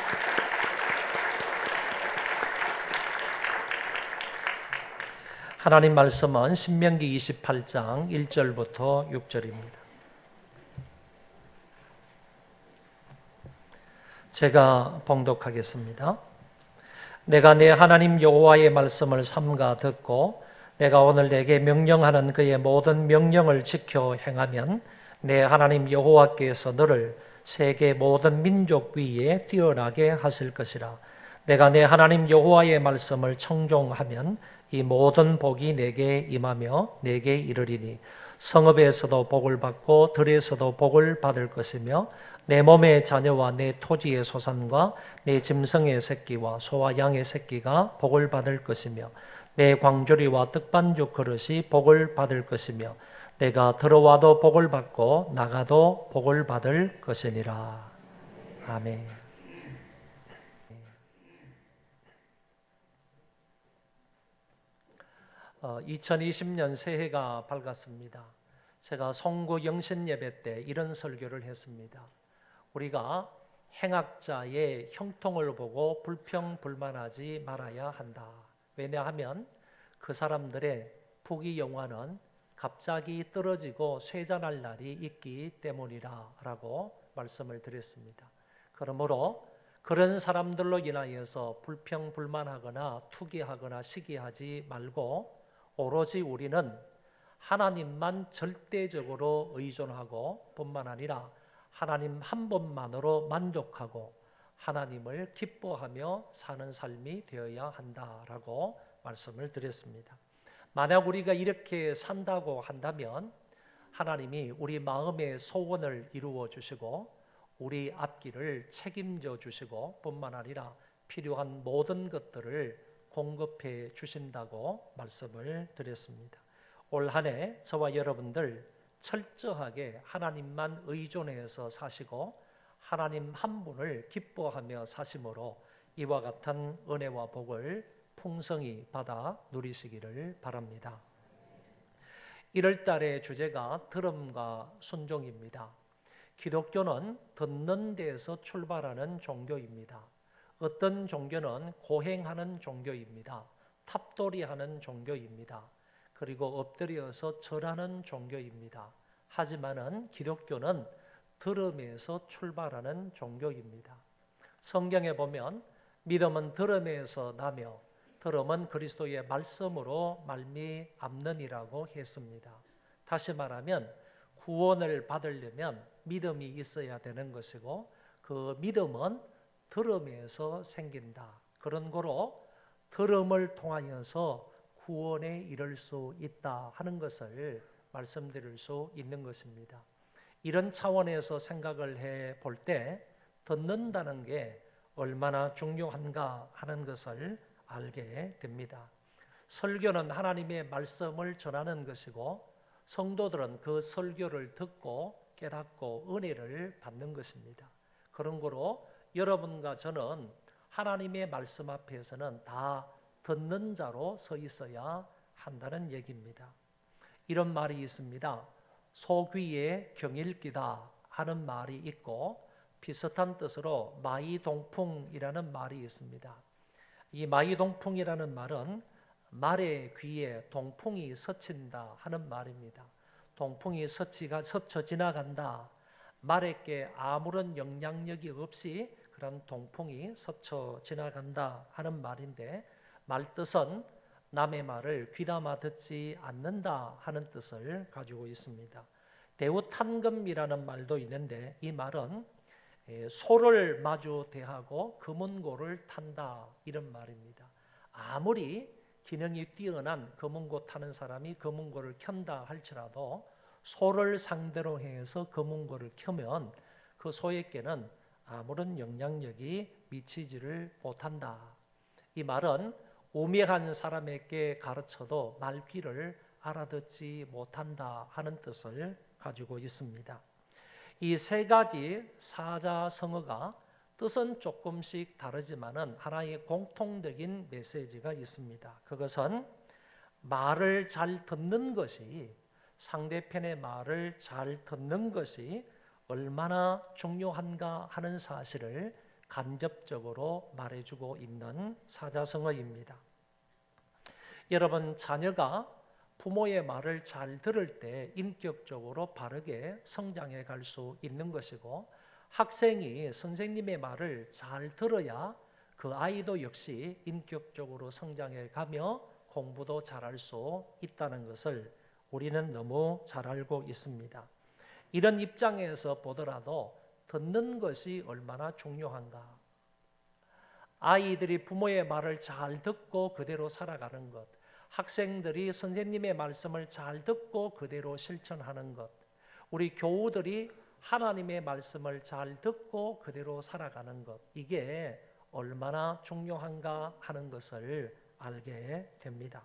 하나님 말씀은 신명기 28장 1절부터 6절입니다. 제가 봉독하겠습니다. 내가 내 하나님 여호와의 말씀을 삼가 듣고 내가 오늘 내게 명령하는 그의 모든 명령을 지켜 행하면 내 하나님 여호와께서 너를 세계 모든 민족 위에 뛰어나게 하실 것이라. 내가 내 하나님 여호와의 말씀을 청종하면 이 모든 복이 내게 임하며 내게 이르리니 성읍에서도 복을 받고 들에서도 복을 받을 것이며 내 몸의 자녀와 내 토지의 소산과 내 짐승의 새끼와 소와 양의 새끼가 복을 받을 것이며 내 광주리와 떡반죽 그릇이 복을 받을 것이며 내가 들어와도 복을 받고 나가도 복을 받을 것이니라. 아멘. 2020년 새해가 밝았습니다. 제가 송구 영신 예배 때 이런 설교를 했습니다. 우리가 행악자의 형통을 보고 불평불만하지 말아야 한다. 왜냐하면 그 사람들의 부귀 영화는 갑자기 떨어지고 쇠잔할 날이 있기 때문이라 라고 말씀을 드렸습니다. 그러므로 그런 사람들로 인하여서 불평불만하거나 투기하거나 시기하지 말고 오로지 우리는 하나님만 절대적으로 의존하고 뿐만 아니라 하나님 한 분만으로 만족하고 하나님을 기뻐하며 사는 삶이 되어야 한다라고 말씀을 드렸습니다. 만약 우리가 이렇게 산다고 한다면 하나님이 우리 마음의 소원을 이루어 주시고 우리 앞길을 책임져 주시고 뿐만 아니라 필요한 모든 것들을 공급해 주신다고 말씀을 드렸습니다. 올 한 해 저와 여러분들 철저하게 하나님만 의존해서 사시고 하나님 한 분을 기뻐하며 사심으로 이와 같은 은혜와 복을 풍성히 받아 누리시기를 바랍니다. 1월 달의 주제가 들음과 순종입니다. 기독교는 듣는 데에서 출발하는 종교입니다. 어떤 종교는 고행하는 종교입니다. 탑돌이하는 종교입니다. 그리고 엎드려서 절하는 종교입니다. 하지만은 기독교는 들음에서 출발하는 종교입니다. 성경에 보면 믿음은 들음에서 나며 들음은 그리스도의 말씀으로 말미암느니라고 했습니다. 다시 말하면 구원을 받으려면 믿음이 있어야 되는 것이고 그 믿음은 들음에서 생긴다. 그런 거로 들음을 통하여서 구원에 이를 수 있다 하는 것을 말씀드릴 수 있는 것입니다. 이런 차원에서 생각을 해 볼 때 듣는다는 게 얼마나 중요한가 하는 것을 알게 됩니다. 설교는 하나님의 말씀을 전하는 것이고 성도들은 그 설교를 듣고 깨닫고 은혜를 받는 것입니다. 그런 거로 여러분과 저는 하나님의 말씀 앞에서는 다 듣는 자로 서 있어야 한다는 얘기입니다. 이런 말이 있습니다. 소귀에 경일기다 하는 말이 있고 비슷한 뜻으로 마이동풍이라는 말이 있습니다. 이 마이동풍이라는 말은 말의 귀에 동풍이 스친다 하는 말입니다. 동풍이 스쳐 지나간다. 말에게 아무런 영향력이 없이 그런 동풍이 스쳐 지나간다 하는 말인데, 말뜻은 남의 말을 귀담아 듣지 않는다 하는 뜻을 가지고 있습니다. 대우탄금이라는 말도 있는데, 이 말은 소를 마주 대하고 금은고를 탄다 이런 말입니다. 아무리 기능이 뛰어난 금은고 타는 사람이 금은고를 켠다 할지라도 소를 상대로 해서 금은고를 켜면 그 소에게는 아무런 영향력이 미치지를 못한다. 이 말은 우매한 사람에게 가르쳐도 말귀를 알아듣지 못한다 하는 뜻을 가지고 있습니다. 이 세 가지 사자성어가 뜻은 조금씩 다르지만은 하나의 공통적인 메시지가 있습니다. 그것은 말을 잘 듣는 것이, 상대편의 말을 잘 듣는 것이 얼마나 중요한가 하는 사실을 간접적으로 말해주고 있는 사자성어입니다. 여러분, 자녀가 부모의 말을 잘 들을 때 인격적으로 바르게 성장해 갈 수 있는 것이고, 학생이 선생님의 말을 잘 들어야 그 아이도 역시 인격적으로 성장해 가며 공부도 잘할 수 있다는 것을 우리는 너무 잘 알고 있습니다. 이런 입장에서 보더라도 듣는 것이 얼마나 중요한가. 아이들이 부모의 말을 잘 듣고 그대로 살아가는 것, 학생들이 선생님의 말씀을 잘 듣고 그대로 실천하는 것, 우리 교우들이 하나님의 말씀을 잘 듣고 그대로 살아가는 것, 이게 얼마나 중요한가 하는 것을 알게 됩니다.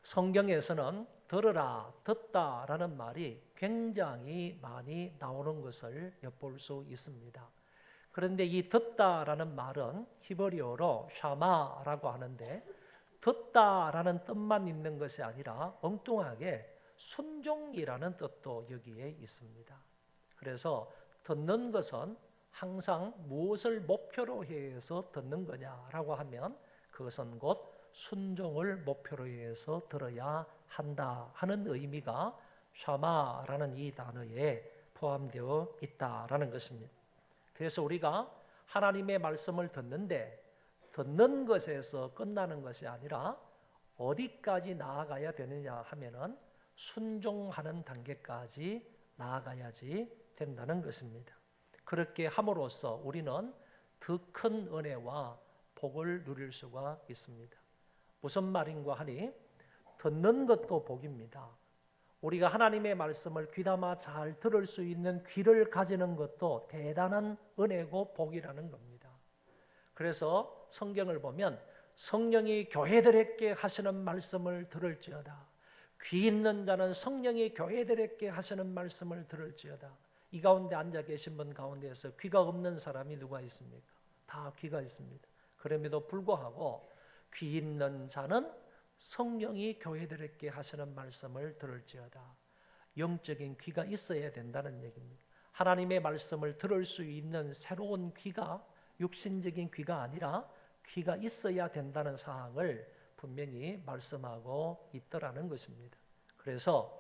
성경에서는 들으라, 듣다라는 말이 굉장히 많이 나오는 것을 엿볼 수 있습니다. 그런데 이 듣다라는 말은 히브리어로 샤마라고 하는데, 듣다라는 뜻만 있는 것이 아니라 엉뚱하게 순종이라는 뜻도 여기에 있습니다. 그래서 듣는 것은 항상 무엇을 목표로 해서 듣는 거냐라고 하면 그것은 곧 순종을 목표로 해서 들어야 한다 하는 의미가 샤마라는 이 단어에 포함되어 있다라는 것입니다. 그래서 우리가 하나님의 말씀을 듣는데 듣는 것에서 끝나는 것이 아니라 어디까지 나아가야 되느냐 하면은 순종하는 단계까지 나아가야지 된다는 것입니다. 그렇게 함으로써 우리는 더 큰 은혜와 복을 누릴 수가 있습니다. 무슨 말인가 하니, 듣는 것도 복입니다. 우리가 하나님의 말씀을 귀담아 잘 들을 수 있는 귀를 가지는 것도 대단한 은혜고 복이라는 겁니다. 그래서 성경을 보면 성령이 교회들에게 하시는 말씀을 들을지어다. 귀 있는 자는 성령이 교회들에게 하시는 말씀을 들을지어다. 이 가운데 앉아 계신 분 가운데에서 귀가 없는 사람이 누가 있습니까? 다 귀가 있습니다. 그럼에도 불구하고 귀 있는 자는 성령이 교회들에게 하시는 말씀을 들을지어다. 영적인 귀가 있어야 된다는 얘기입니다. 하나님의 말씀을 들을 수 있는 새로운 귀가 육신적인 귀가 아니라 귀가 있어야 된다는 사항을 분명히 말씀하고 있더라는 것입니다. 그래서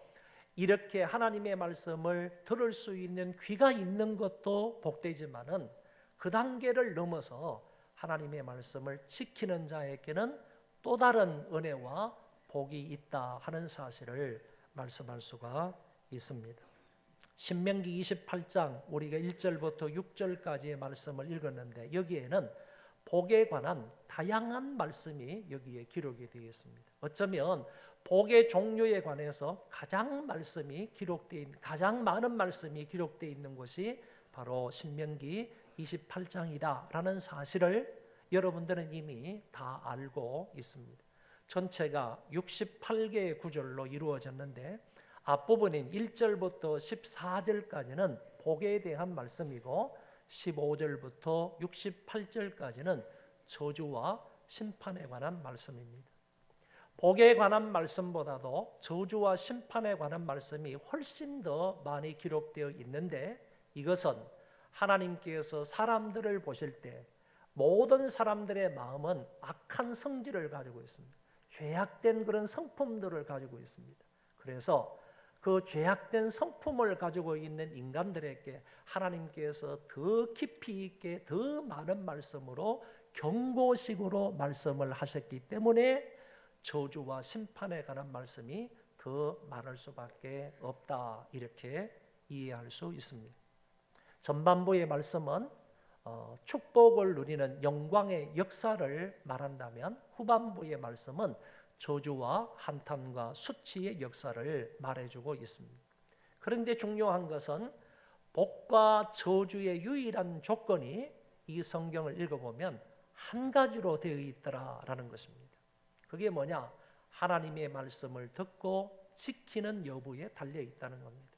이렇게 하나님의 말씀을 들을 수 있는 귀가 있는 것도 복되지만은 그 단계를 넘어서 하나님의 말씀을 지키는 자에게는 또 다른 은혜와 복이 있다 하는 사실을 말씀할 수가 있습니다. 신명기 28장 우리가 1절부터 6절까지의 말씀을 읽었는데 여기에는 복에 관한 다양한 말씀이 여기에 기록이 되어 있습니다. 어쩌면 복의 종류에 관해서 가장 많은 말씀이 기록되어 있는 곳이 바로 신명기 28장이다라는 사실을 여러분들은 이미 다 알고 있습니다. 전체가 68개의 구절로 이루어졌는데 앞부분인 1절부터 14절까지는 복에 대한 말씀이고 15절부터 68절까지는 저주와 심판에 관한 말씀입니다. 복에 관한 말씀보다도 저주와 심판에 관한 말씀이 훨씬 더 많이 기록되어 있는데 이것은 하나님께서 사람들을 보실 때 모든 사람들의 마음은 악한 성질을 가지고 있습니다. 죄악된 그런 성품들을 가지고 있습니다. 그래서 그 죄악된 성품을 가지고 있는 인간들에게 하나님께서 더 깊이 있게 더 많은 말씀으로 경고식으로 말씀을 하셨기 때문에 저주와 심판에 관한 말씀이 더 많을 수밖에 없다, 이렇게 이해할 수 있습니다. 전반부의 말씀은 축복을 누리는 영광의 역사를 말한다면, 후반부의 말씀은 저주와 한탄과 수치의 역사를 말해주고 있습니다. 그런데 중요한 것은 복과 저주의 유일한 조건이 이 성경을 읽어보면 한 가지로 되어 있더라라는 것입니다. 그게 뭐냐? 하나님의 말씀을 듣고 지키는 여부에 달려 있다는 겁니다.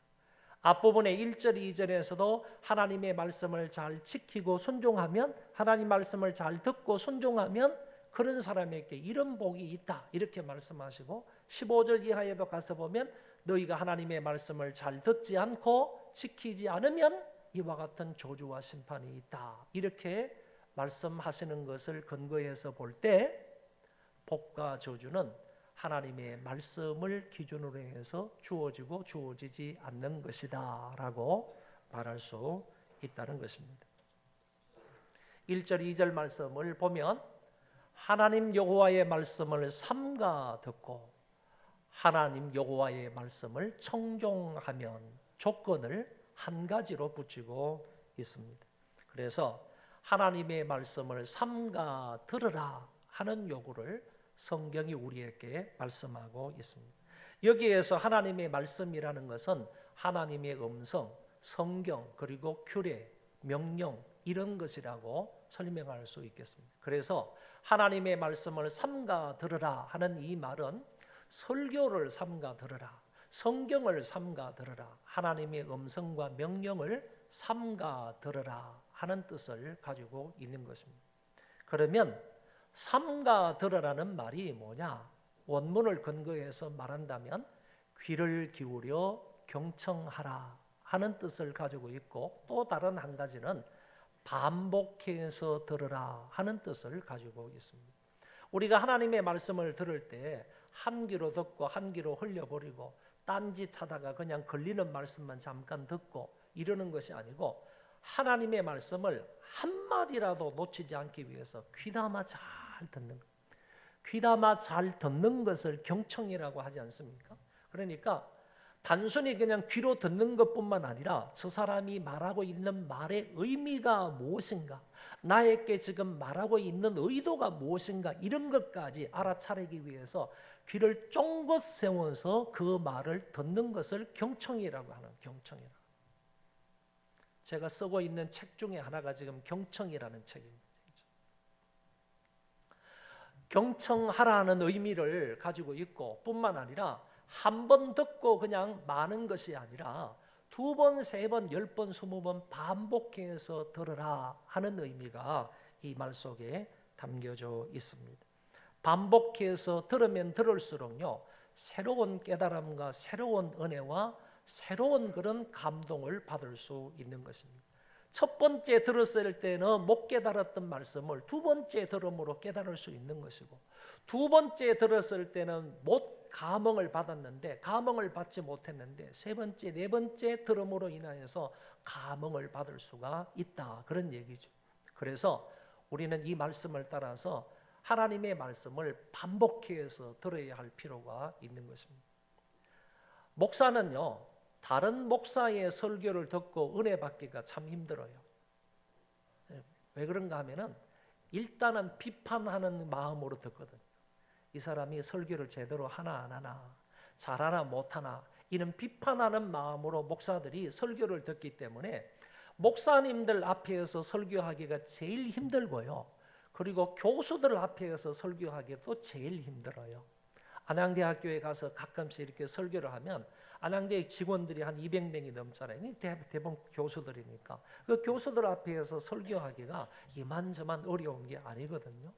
앞부분의 1절, 2절에서도 하나님의 말씀을 잘 지키고 순종하면, 하나님 말씀을 잘 듣고 순종하면 그런 사람에게 이런 복이 있다, 이렇게 말씀하시고, 15절 이하에도 가서 보면 너희가 하나님의 말씀을 잘 듣지 않고 지키지 않으면 이와 같은 저주와 심판이 있다, 이렇게 말씀하시는 것을 근거해서 볼 때 복과 저주는 하나님의 말씀을 기준으로 해서 주어지고 주어지지 않는 것이다 라고 말할 수 있다는 것입니다. 1절 2절 말씀을 보면 하나님 여호와의 말씀을 삼가 듣고 하나님 여호와의 말씀을 청종하면 조건을 한 가지로 붙이고 있습니다. 그래서 하나님의 말씀을 삼가 들으라 하는 요구를 성경이 우리에게 말씀하고 있습니다. 여기에서 하나님의 말씀이라는 것은 하나님의 음성, 성경, 그리고 규례, 명령, 이런 것이라고 설명할 수 있겠습니다. 그래서 하나님의 말씀을 삼가 들으라 하는 이 말은 설교를 삼가 들으라, 성경을 삼가 들으라, 하나님의 음성과 명령을 삼가 들으라 하는 뜻을 가지고 있는 것입니다. 그러면 삼가 들으라는 말이 뭐냐? 원문을 근거해서 말한다면 귀를 기울여 경청하라 하는 뜻을 가지고 있고, 또 다른 한 가지는 반복해서 들으라 하는 뜻을 가지고 있습니다. 우리가 하나님의 말씀을 들을 때 한 귀로 듣고 한 귀로 흘려버리고 딴짓하다가 그냥 걸리는 말씀만 잠깐 듣고 이러는 것이 아니고, 하나님의 말씀을 한마디라도 놓치지 않기 위해서 귀담아 잘 듣는 것, 귀담아 잘 듣는 것을 경청이라고 하지 않습니까? 그러니까 단순히 그냥 귀로 듣는 것뿐만 아니라 저 사람이 말하고 있는 말의 의미가 무엇인가, 나에게 지금 말하고 있는 의도가 무엇인가, 이런 것까지 알아차리기 위해서 귀를 쫑긋 세워서 그 말을 듣는 것을 경청이라고 하는, 경청이라고. 제가 쓰고 있는 책 중에 하나가 지금 경청이라는 책입니다. 경청하라는 의미를 가지고 있고, 뿐만 아니라 한 번 듣고 그냥 마는 것이 아니라 두 번, 세 번, 10번, 20번 반복해서 들으라 하는 의미가 이 말 속에 담겨져 있습니다. 반복해서 들으면 들을수록요, 새로운 깨달음과 새로운 은혜와 새로운 그런 감동을 받을 수 있는 것입니다. 첫 번째 들었을 때는 못 깨달았던 말씀을 두 번째 들음으로 깨달을 수 있는 것이고, 두 번째 들었을 때는 못 감흥을 받았는데, 감흥을 받지 못했는데 세 번째, 네 번째 들음으로 인하여서 감흥을 받을 수가 있다, 그런 얘기죠. 그래서 우리는 이 말씀을 따라서 하나님의 말씀을 반복해서 들어야 할 필요가 있는 것입니다. 목사는요, 다른 목사의 설교를 듣고 은혜 받기가 참 힘들어요. 왜 그런가 하면은 일단은 비판하는 마음으로 듣거든요. 이 사람이 설교를 제대로 하나 안 하나, 잘하나 못하나, 이런 비판하는 마음으로 목사들이 설교를 듣기 때문에 목사님들 앞에서 설교하기가 제일 힘들고요, 그리고 교수들 앞에서 설교하기도 제일 힘들어요. 안양대학교에 가서 가끔씩 이렇게 설교를 하면 안양대 직원들이 한 200명이 넘잖아요. 대부분 교수들이니까 그 교수들 앞에서 설교하기가 이만저만 어려운 게 아니거든요.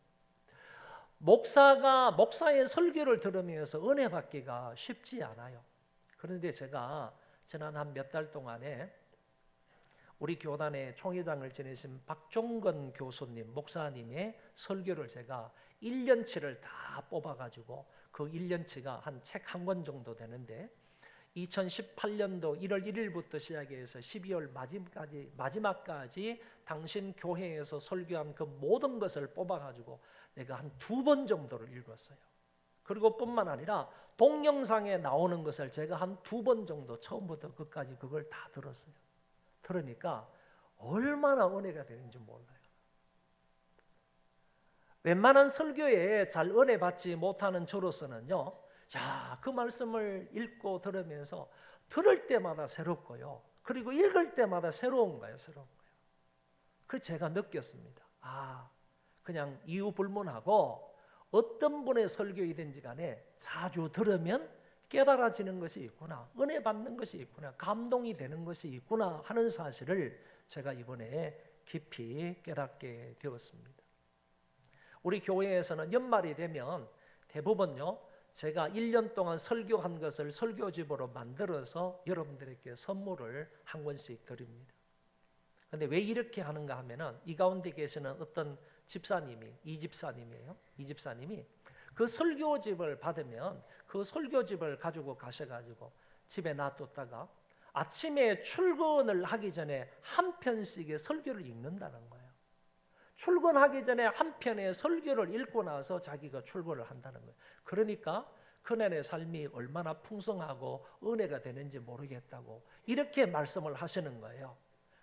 목사의 설교를 들으면서 은혜 받기가 쉽지 않아요. 그런데 제가 지난 한 몇 달 동안에 우리 교단의 총회장을 지내신 박종건 교수님, 목사님의 설교를 제가 1년치를 다 뽑아가지고 그 1년치가 한 책 한 권 정도 되는데 2018년도 1월 1일부터 시작해서 12월 마지막까지 당신 교회에서 설교한 그 모든 것을 뽑아가지고 내가 한 2번 정도를 읽었어요. 그리고 뿐만 아니라 동영상에 나오는 것을 제가 한 2번 정도 처음부터 끝까지 그걸 다 들었어요. 들으니까 얼마나 은혜가 되는지 몰라요. 웬만한 설교에 잘 은혜 받지 못하는 저로서는요, 야, 그 말씀을 읽고 들으면서 들을 때마다 새롭고요. 그리고 읽을 때마다 새로운 거예요. 그 제가 느꼈습니다. 아, 그냥 이유 불문하고 어떤 분의 설교이든지 간에 자주 들으면 깨달아지는 것이 있구나, 은혜 받는 것이 있구나, 감동이 되는 것이 있구나 하는 사실을 제가 이번에 깊이 깨닫게 되었습니다. 우리 교회에서는 연말이 되면 대부분요, 제가 1년 동안 설교한 것을 설교집으로 만들어서 여러분들에게 선물을 한 권씩 드립니다. 그런데 왜 이렇게 하는가 하면은 이 가운데 계시는 어떤 집사님이, 이 집사님이 그 설교집을 받으면 그 설교집을 가지고 가셔가지고 집에 놔뒀다가 아침에 출근을 하기 전에 한 편씩의 설교를 읽는다는 거예요. 출근하기 전에 한 편의 설교를 읽고 나서 자기가 출근을 한다는 거예요. 그러니까 그날의 삶이 얼마나 풍성하고 은혜가 되는지 모르겠다고 이렇게 말씀을 하시는 거예요.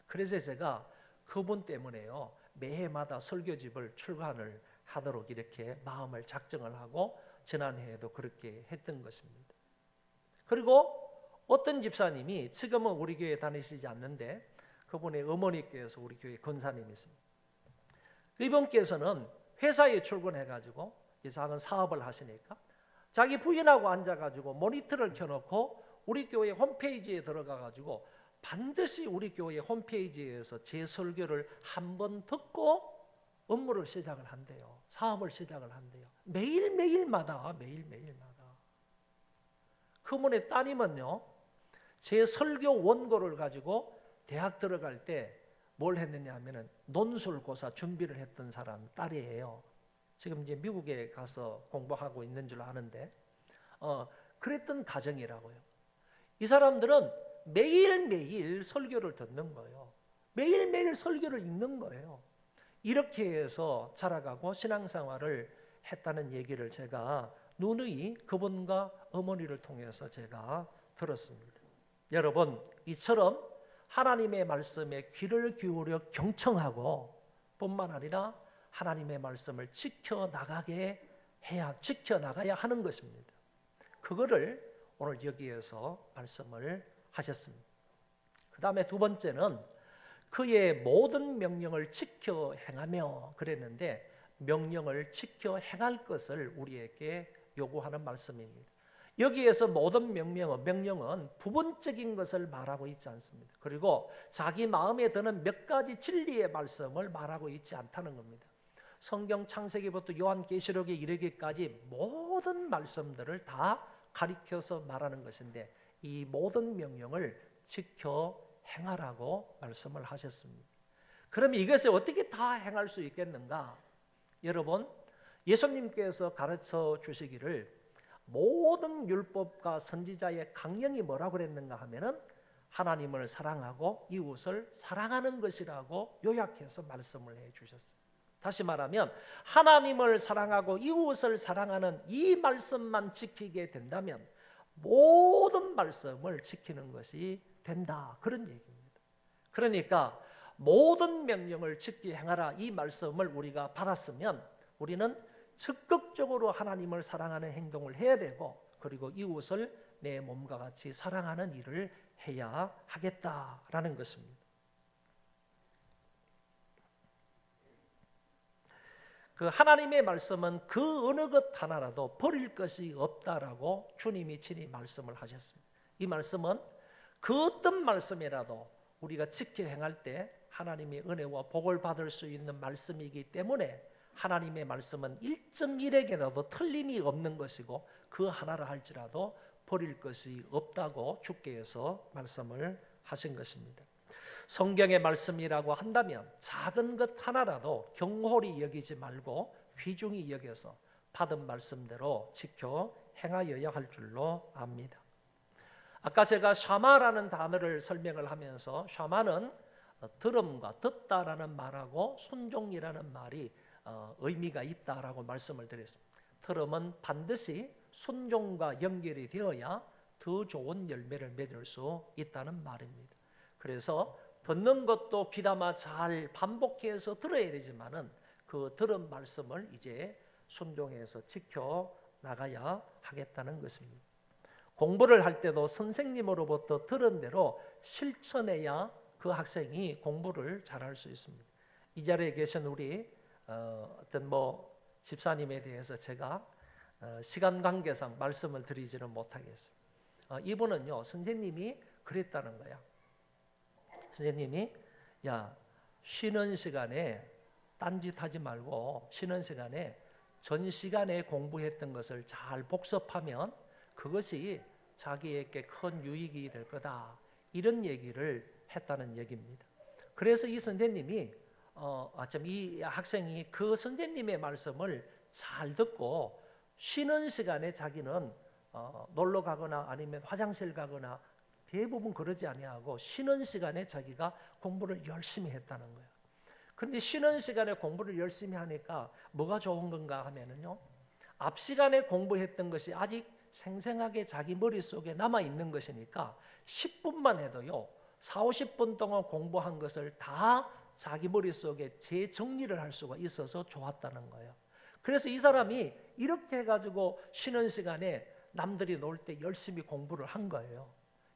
그래서 제가 그분 때문에요, 매해마다 설교집을 출간을 하도록 이렇게 마음을 작정을 하고 지난해에도 그렇게 했던 것입니다. 그리고 어떤 집사님이 지금은 우리 교회 다니시지 않는데 그분의 어머니께서 우리 교회 권사님이십니다. 이분께서는 회사에 출근해가지고 작은 사업을 하시니까 자기 부인하고 앉아가지고 모니터를 켜놓고 우리 교회 홈페이지에 들어가가지고 반드시 우리 교회 홈페이지에서 제 설교를 한번 듣고 업무를 시작을 한대요. 사업을 시작을 한대요. 매일매일마다. 그분의 따님은요, 제 설교 원고를 가지고 대학 들어갈 때 뭘 했느냐 하면은 논술고사 준비를 했던 사람 딸이에요. 지금 이제 미국에 가서 공부하고 있는 줄 아는데 그랬던 가정이라고요. 이 사람들은 매일매일 설교를 듣는 거예요. 매일매일 설교를 읽는 거예요. 이렇게 해서 자라가고 신앙생활을 했다는 얘기를 제가 누누이 그분과 어머니를 통해서 제가 들었습니다. 여러분, 이처럼 하나님의 말씀에 귀를 기울여 경청하고 뿐만 아니라 하나님의 말씀을 지켜나가야 하는 것입니다. 그거를 오늘 여기에서 말씀을 하셨습니다. 그 다음에 두 번째는 그의 모든 명령을 지켜 행하며 그랬는데 명령을 지켜 행할 것을 우리에게 요구하는 말씀입니다. 여기에서 모든 명령은 부분적인 것을 말하고 있지 않습니다. 그리고 자기 마음에 드는 몇 가지 진리의 말씀을 말하고 있지 않다는 겁니다. 성경 창세기부터 요한계시록에 이르기까지 모든 말씀들을 다 가리켜서 말하는 것인데 이 모든 명령을 지켜 행하라고 말씀을 하셨습니다. 그럼 이것을 어떻게 다 행할 수 있겠는가? 여러분, 예수님께서 가르쳐 주시기를 모든 율법과 선지자의 강령이 뭐라고 그랬는가 하면은 하나님을 사랑하고 이웃을 사랑하는 것이라고 요약해서 말씀을 해 주셨어요. 다시 말하면 하나님을 사랑하고 이웃을 사랑하는 이 말씀만 지키게 된다면 모든 말씀을 지키는 것이 된다, 그런 얘기입니다. 그러니까 모든 명령을 지키 행하라 이 말씀을 우리가 받았으면 우리는 적극적으로 하나님을 사랑하는 행동을 해야 되고 그리고 이웃을 내 몸과 같이 사랑하는 일을 해야 하겠다라는 것입니다. 그 하나님의 말씀은 그 어느 것 하나라도 버릴 것이 없다라고 주님이 친히 말씀을 하셨습니다. 이 말씀은 그 어떤 말씀이라도 우리가 지켜 행할 때 하나님의 은혜와 복을 받을 수 있는 말씀이기 때문에 하나님의 말씀은 1.1에게라도 틀림이 없는 것이고 그 하나를 할지라도 버릴 것이 없다고 주께서 말씀을 하신 것입니다. 성경의 말씀이라고 한다면 작은 것 하나라도 경홀히 여기지 말고 귀중히 여겨서 받은 말씀대로 지켜 행하여야 할 줄로 압니다. 아까 제가 샤마라는 단어를 설명을 하면서 샤마는 들음과 듣다라는 말하고 순종이라는 말이 의미가 있다라고 말씀을 드렸습니다. 들음은 반드시 순종과 연결이 되어야 더 좋은 열매를 맺을 수 있다는 말입니다. 그래서 듣는 것도 귀담아 잘 반복해서 들어야 되지만은 그 들은 말씀을 이제 순종해서 지켜 나가야 하겠다는 것입니다. 공부를 할 때도 선생님으로부터 들은 대로 실천해야 그 학생이 공부를 잘할 수 있습니다. 이 자리에 계신 우리 어떤 집사님에 대해서 제가 시간 관계상 말씀을 드리지는 못하겠습니다. 이분은요, 선생님이 그랬다는 거야. 선생님이 야, 쉬는 시간에 딴짓하지 말고 쉬는 시간에 전 시간에 공부했던 것을 잘 복습하면 그것이 자기에게 큰 유익이 될 거다. 이런 얘기를 했다는 얘기입니다. 그래서 이 선생님이 이 학생이 그 선생님의 말씀을 잘 듣고 쉬는 시간에 자기는 놀러 가거나 아니면 화장실 가거나 대부분 그러지 아니하고 쉬는 시간에 자기가 공부를 열심히 했다는 거예요. 근데 쉬는 시간에 공부를 열심히 하니까 뭐가 좋은 건가 하면은요, 앞 시간에 공부했던 것이 아직 생생하게 자기 머릿속에 남아 있는 것이니까 10분만 해도요, 4, 50분 동안 공부한 것을 다 자기 머릿속에 재정리를 할 수가 있어서 좋았다는 거예요. 그래서 이 사람이 이렇게 해가지고 쉬는 시간에 남들이 놀 때 열심히 공부를 한 거예요.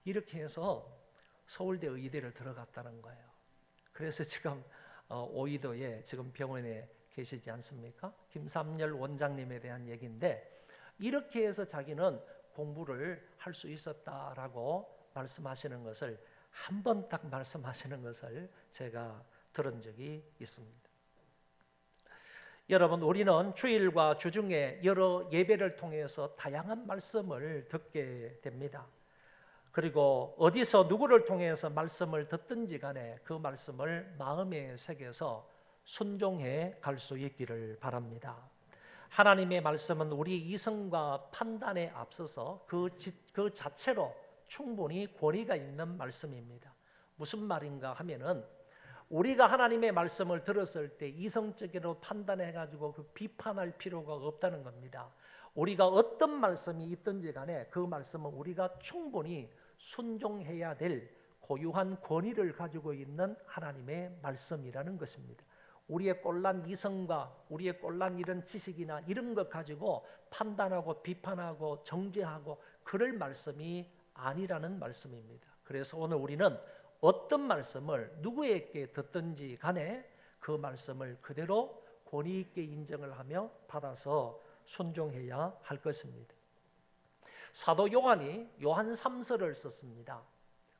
이렇게 해서 서울대 의대를 들어갔다는 거예요. 그래서 지금 오이도에 지금 병원에 계시지 않습니까? 김삼열 원장님에 대한 얘기인데, 이렇게 해서 자기는 공부를 할 수 있었다라고 말씀하시는 것을, 한 번 딱 말씀하시는 것을 제가 들은 적이 있습니다. 여러분, 우리는 주일과 주중에 여러 예배를 통해서 다양한 말씀을 듣게 됩니다. 그리고 어디서 누구를 통해서 말씀을 듣든지 간에 그 말씀을 마음에 새겨서 순종해 갈 수 있기를 바랍니다. 하나님의 말씀은 우리 이성과 판단에 앞서서 그 자체로 충분히 권위가 있는 말씀입니다. 무슨 말인가 하면은, 우리가 하나님의 말씀을 들었을 때 이성적으로 판단해가지고 그 비판할 필요가 없다는 겁니다. 우리가 어떤 말씀이 있든지 간에 그 말씀은 우리가 충분히 순종해야 될 고유한 권위를 가지고 있는 하나님의 말씀이라는 것입니다. 우리의 꼴난 이성과 우리의 꼴난 이런 지식이나 이런 것 가지고 판단하고 비판하고 정죄하고 그럴 말씀이 아니라는 말씀입니다. 그래서 오늘 우리는 어떤 말씀을 누구에게 듣든지 간에 그 말씀을 그대로 권위 있게 인정을 하며 받아서 순종해야 할 것입니다. 사도 요한이 요한 3서를 썼습니다.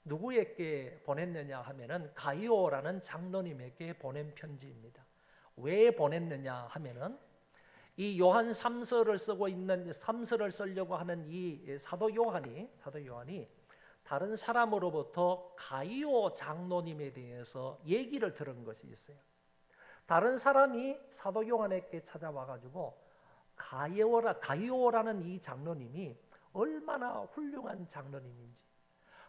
누구에게 보냈느냐 하면은 가이오라는 장로님에게 보낸 편지입니다. 왜 보냈느냐 하면은 이 요한 3서를 쓰고 있는 3서를 쓰려고 하는 이 사도 요한이 다른 사람으로부터 가이오 장로님에 대해서 얘기를 들은 것이 있어요. 다른 사람이 사도 요한에게 찾아와 가지고 가이오라는 이 장로님이 얼마나 훌륭한 장로님인지,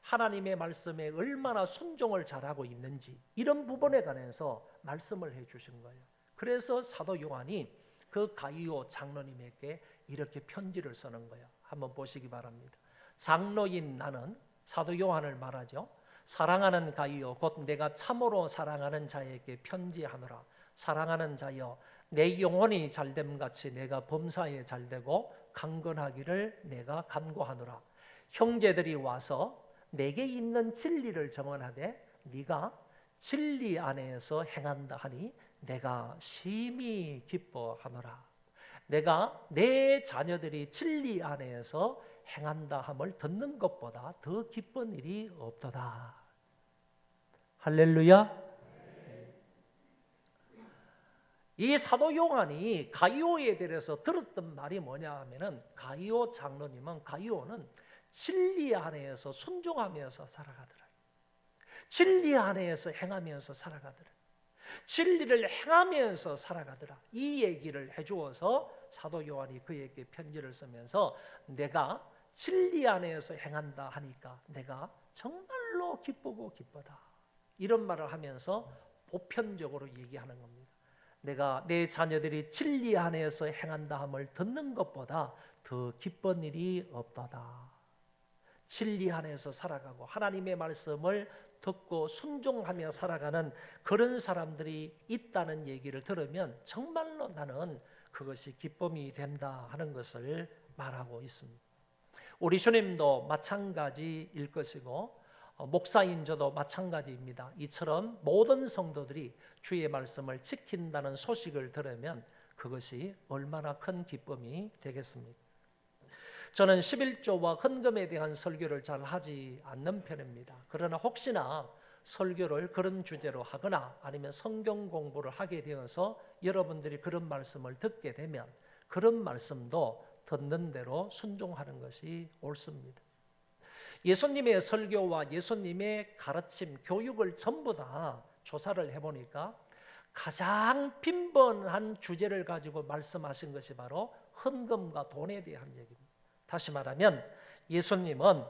하나님의 말씀에 얼마나 순종을 잘하고 있는지, 이런 부분에 관해서 말씀을 해 주신 거예요. 그래서 사도 요한이 그 가이오 장로님에게 이렇게 편지를 쓰는 거예요. 한번 보시기 바랍니다. 장로인 나는, 사도 요한을 말하죠. 사랑하는 가이오, 곧 내가 참으로 사랑하는 자에게 편지하노라. 사랑하는 자여, 내 영혼이 잘됨 같이 내가 범사에 잘되고 강건하기를 내가 간구하노라. 형제들이 와서 내게 있는 진리를 정언하되 네가 진리 안에서 행한다 하니 내가 심히 기뻐하노라. 내가 내 자녀들이 진리 안에서 행한다 함을 듣는 것보다 더 기쁜 일이 없도다. 할렐루야. 이 사도 요한이 가이오에 대해서 들었던 말이 뭐냐 하면은, 가이오 장로님은, 가이오는 진리 안에서 순종하면서 살아가더라. 진리 안에서 행하면서 살아가더라. 진리를 행하면서 살아가더라. 이 얘기를 해주어서 사도 요한이 그에게 편지를 쓰면서 내가 진리 안에서 행한다 하니까 내가 정말로 기쁘고 기쁘다. 이런 말을 하면서 보편적으로 얘기하는 겁니다. 내가 내 자녀들이 진리 안에서 행한다 함을 듣는 것보다 더 기쁜 일이 없도다. 진리 안에서 살아가고 하나님의 말씀을 듣고 순종하며 살아가는 그런 사람들이 있다는 얘기를 들으면 정말로 나는 그것이 기쁨이 된다 하는 것을 말하고 있습니다. 우리 주님도 마찬가지일 것이고 목사인 저도 마찬가지입니다. 이처럼 모든 성도들이 주의 말씀을 지킨다는 소식을 들으면 그것이 얼마나 큰 기쁨이 되겠습니까? 저는 11조와 헌금에 대한 설교를 잘 하지 않는 편입니다. 그러나 혹시나 설교를 그런 주제로 하거나 아니면 성경 공부를 하게 되어서 여러분들이 그런 말씀을 듣게 되면 그런 말씀도 듣는 대로 순종하는 것이 옳습니다. 예수님의 설교와 예수님의 가르침, 교육을 전부 다 조사를 해보니까 가장 빈번한 주제를 가지고 말씀하신 것이 바로 헌금과 돈에 대한 얘기입니다. 다시 말하면 예수님은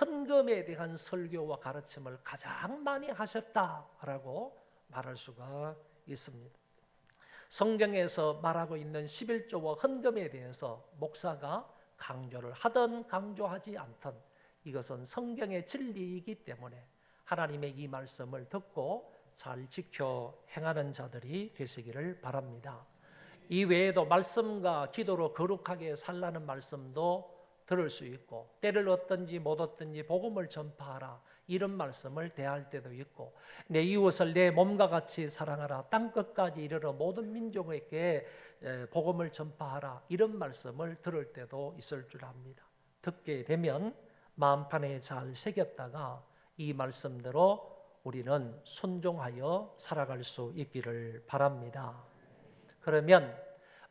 헌금에 대한 설교와 가르침을 가장 많이 하셨다라고 말할 수가 있습니다. 성경에서 말하고 있는 11조와 헌금에 대해서 목사가 강조를 하든 강조하지 않든 이것은 성경의 진리이기 때문에 하나님의 이 말씀을 듣고 잘 지켜 행하는 자들이 되시기를 바랍니다. 이 외에도 말씀과 기도로 거룩하게 살라는 말씀도 들을 수 있고 때를 얻든지 못 얻든지 복음을 전파하라 이런 말씀을 대할 때도 있고 내 이웃을 내 몸과 같이 사랑하라 땅끝까지 이르러 모든 민족에게 복음을 전파하라 이런 말씀을 들을 때도 있을 줄 압니다. 듣게 되면 마음판에 잘 새겼다가 이 말씀대로 우리는 순종하여 살아갈 수 있기를 바랍니다. 그러면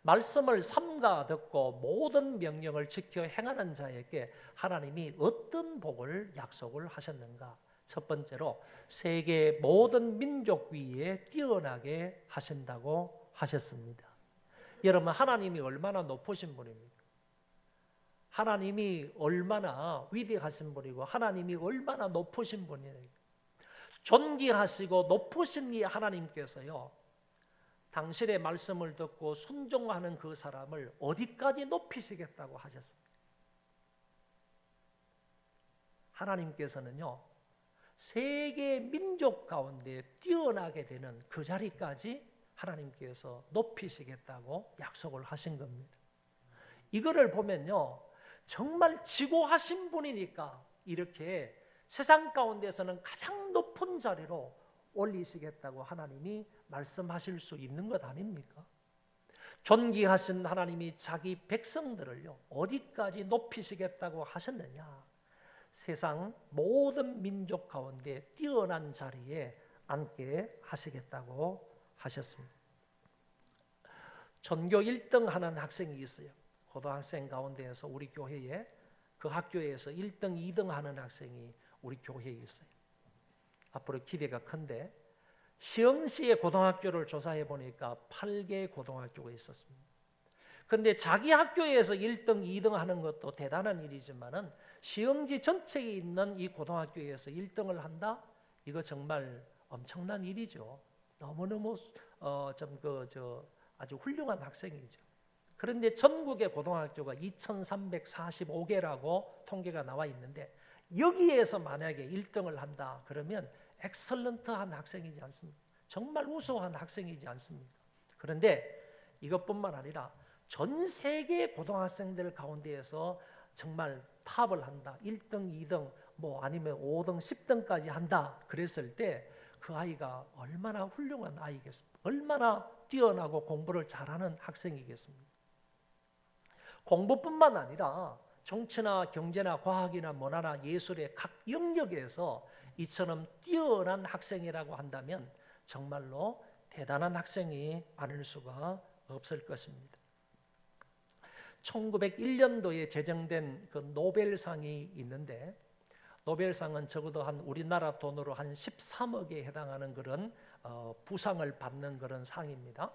말씀을 삼가 듣고 모든 명령을 지켜 행하는 자에게 하나님이 어떤 복을 약속을 하셨는가? 첫 번째로 세계 모든 민족 위에 뛰어나게 하신다고 하셨습니다. 여러분 하나님이 얼마나 높으신 분입니까? 하나님이 얼마나 위대하신 분이고 하나님이 얼마나 높으신 분이에요. 존귀하시고 높으신 이 하나님께서요. 당신의 말씀을 듣고 순종하는 그 사람을 어디까지 높이시겠다고 하셨습니까? 하나님께서는요. 세계 민족 가운데 뛰어나게 되는 그 자리까지 하나님께서 높이시겠다고 약속을 하신 겁니다. 이거를 보면요. 정말 지고하신 분이니까 이렇게 세상 가운데서는 가장 높은 자리로 올리시겠다고 하나님이 말씀하실 수 있는 것 아닙니까? 존귀하신 하나님이 자기 백성들을요 어디까지 높이시겠다고 하셨느냐? 세상 모든 민족 가운데 뛰어난 자리에 앉게 하시겠다고 하셨습니다. 전교 1등 하는 학생이 있어요. 고등학생 가운데에서 우리 교회에 그 학교에서 1등, 2등 하는 학생이 우리 교회에 있어요. 앞으로 기대가 큰데 시흥시의 고등학교를 조사해 보니까 8개 고등학교가 있었습니다. 그런데 자기 학교에서 1등, 2등 하는 것도 대단한 일이지만은 시흥시 전체에 있는 이 고등학교에서 1등을 한다? 이거 정말 엄청난 일이죠. 너무너무 아주 훌륭한 학생이죠. 그런데 전국의 고등학교가 2345개라고 통계가 나와 있는데 여기에서 만약에 1등을 한다 그러면 엑설런트한 학생이지 않습니까? 정말 우수한 학생이지 않습니까? 그런데 이것뿐만 아니라 전 세계 고등학생들 가운데에서 정말 탑을 한다. 1등, 2등, 뭐 아니면 5등, 10등까지 한다. 그랬을 때 그 아이가 얼마나 훌륭한 아이겠습니까? 얼마나 뛰어나고 공부를 잘하는 학생이겠습니까? 공부뿐만 아니라 정치나 경제나 과학이나 문화나 예술의 각 영역에서 이처럼 뛰어난 학생이라고 한다면 정말로 대단한 학생이 아닐 수가 없을 것입니다. 1901년도에 제정된 그 노벨상이 있는데 노벨상은 적어도 한 우리나라 돈으로 한 13억에 해당하는 그런 부상을 받는 그런 상입니다.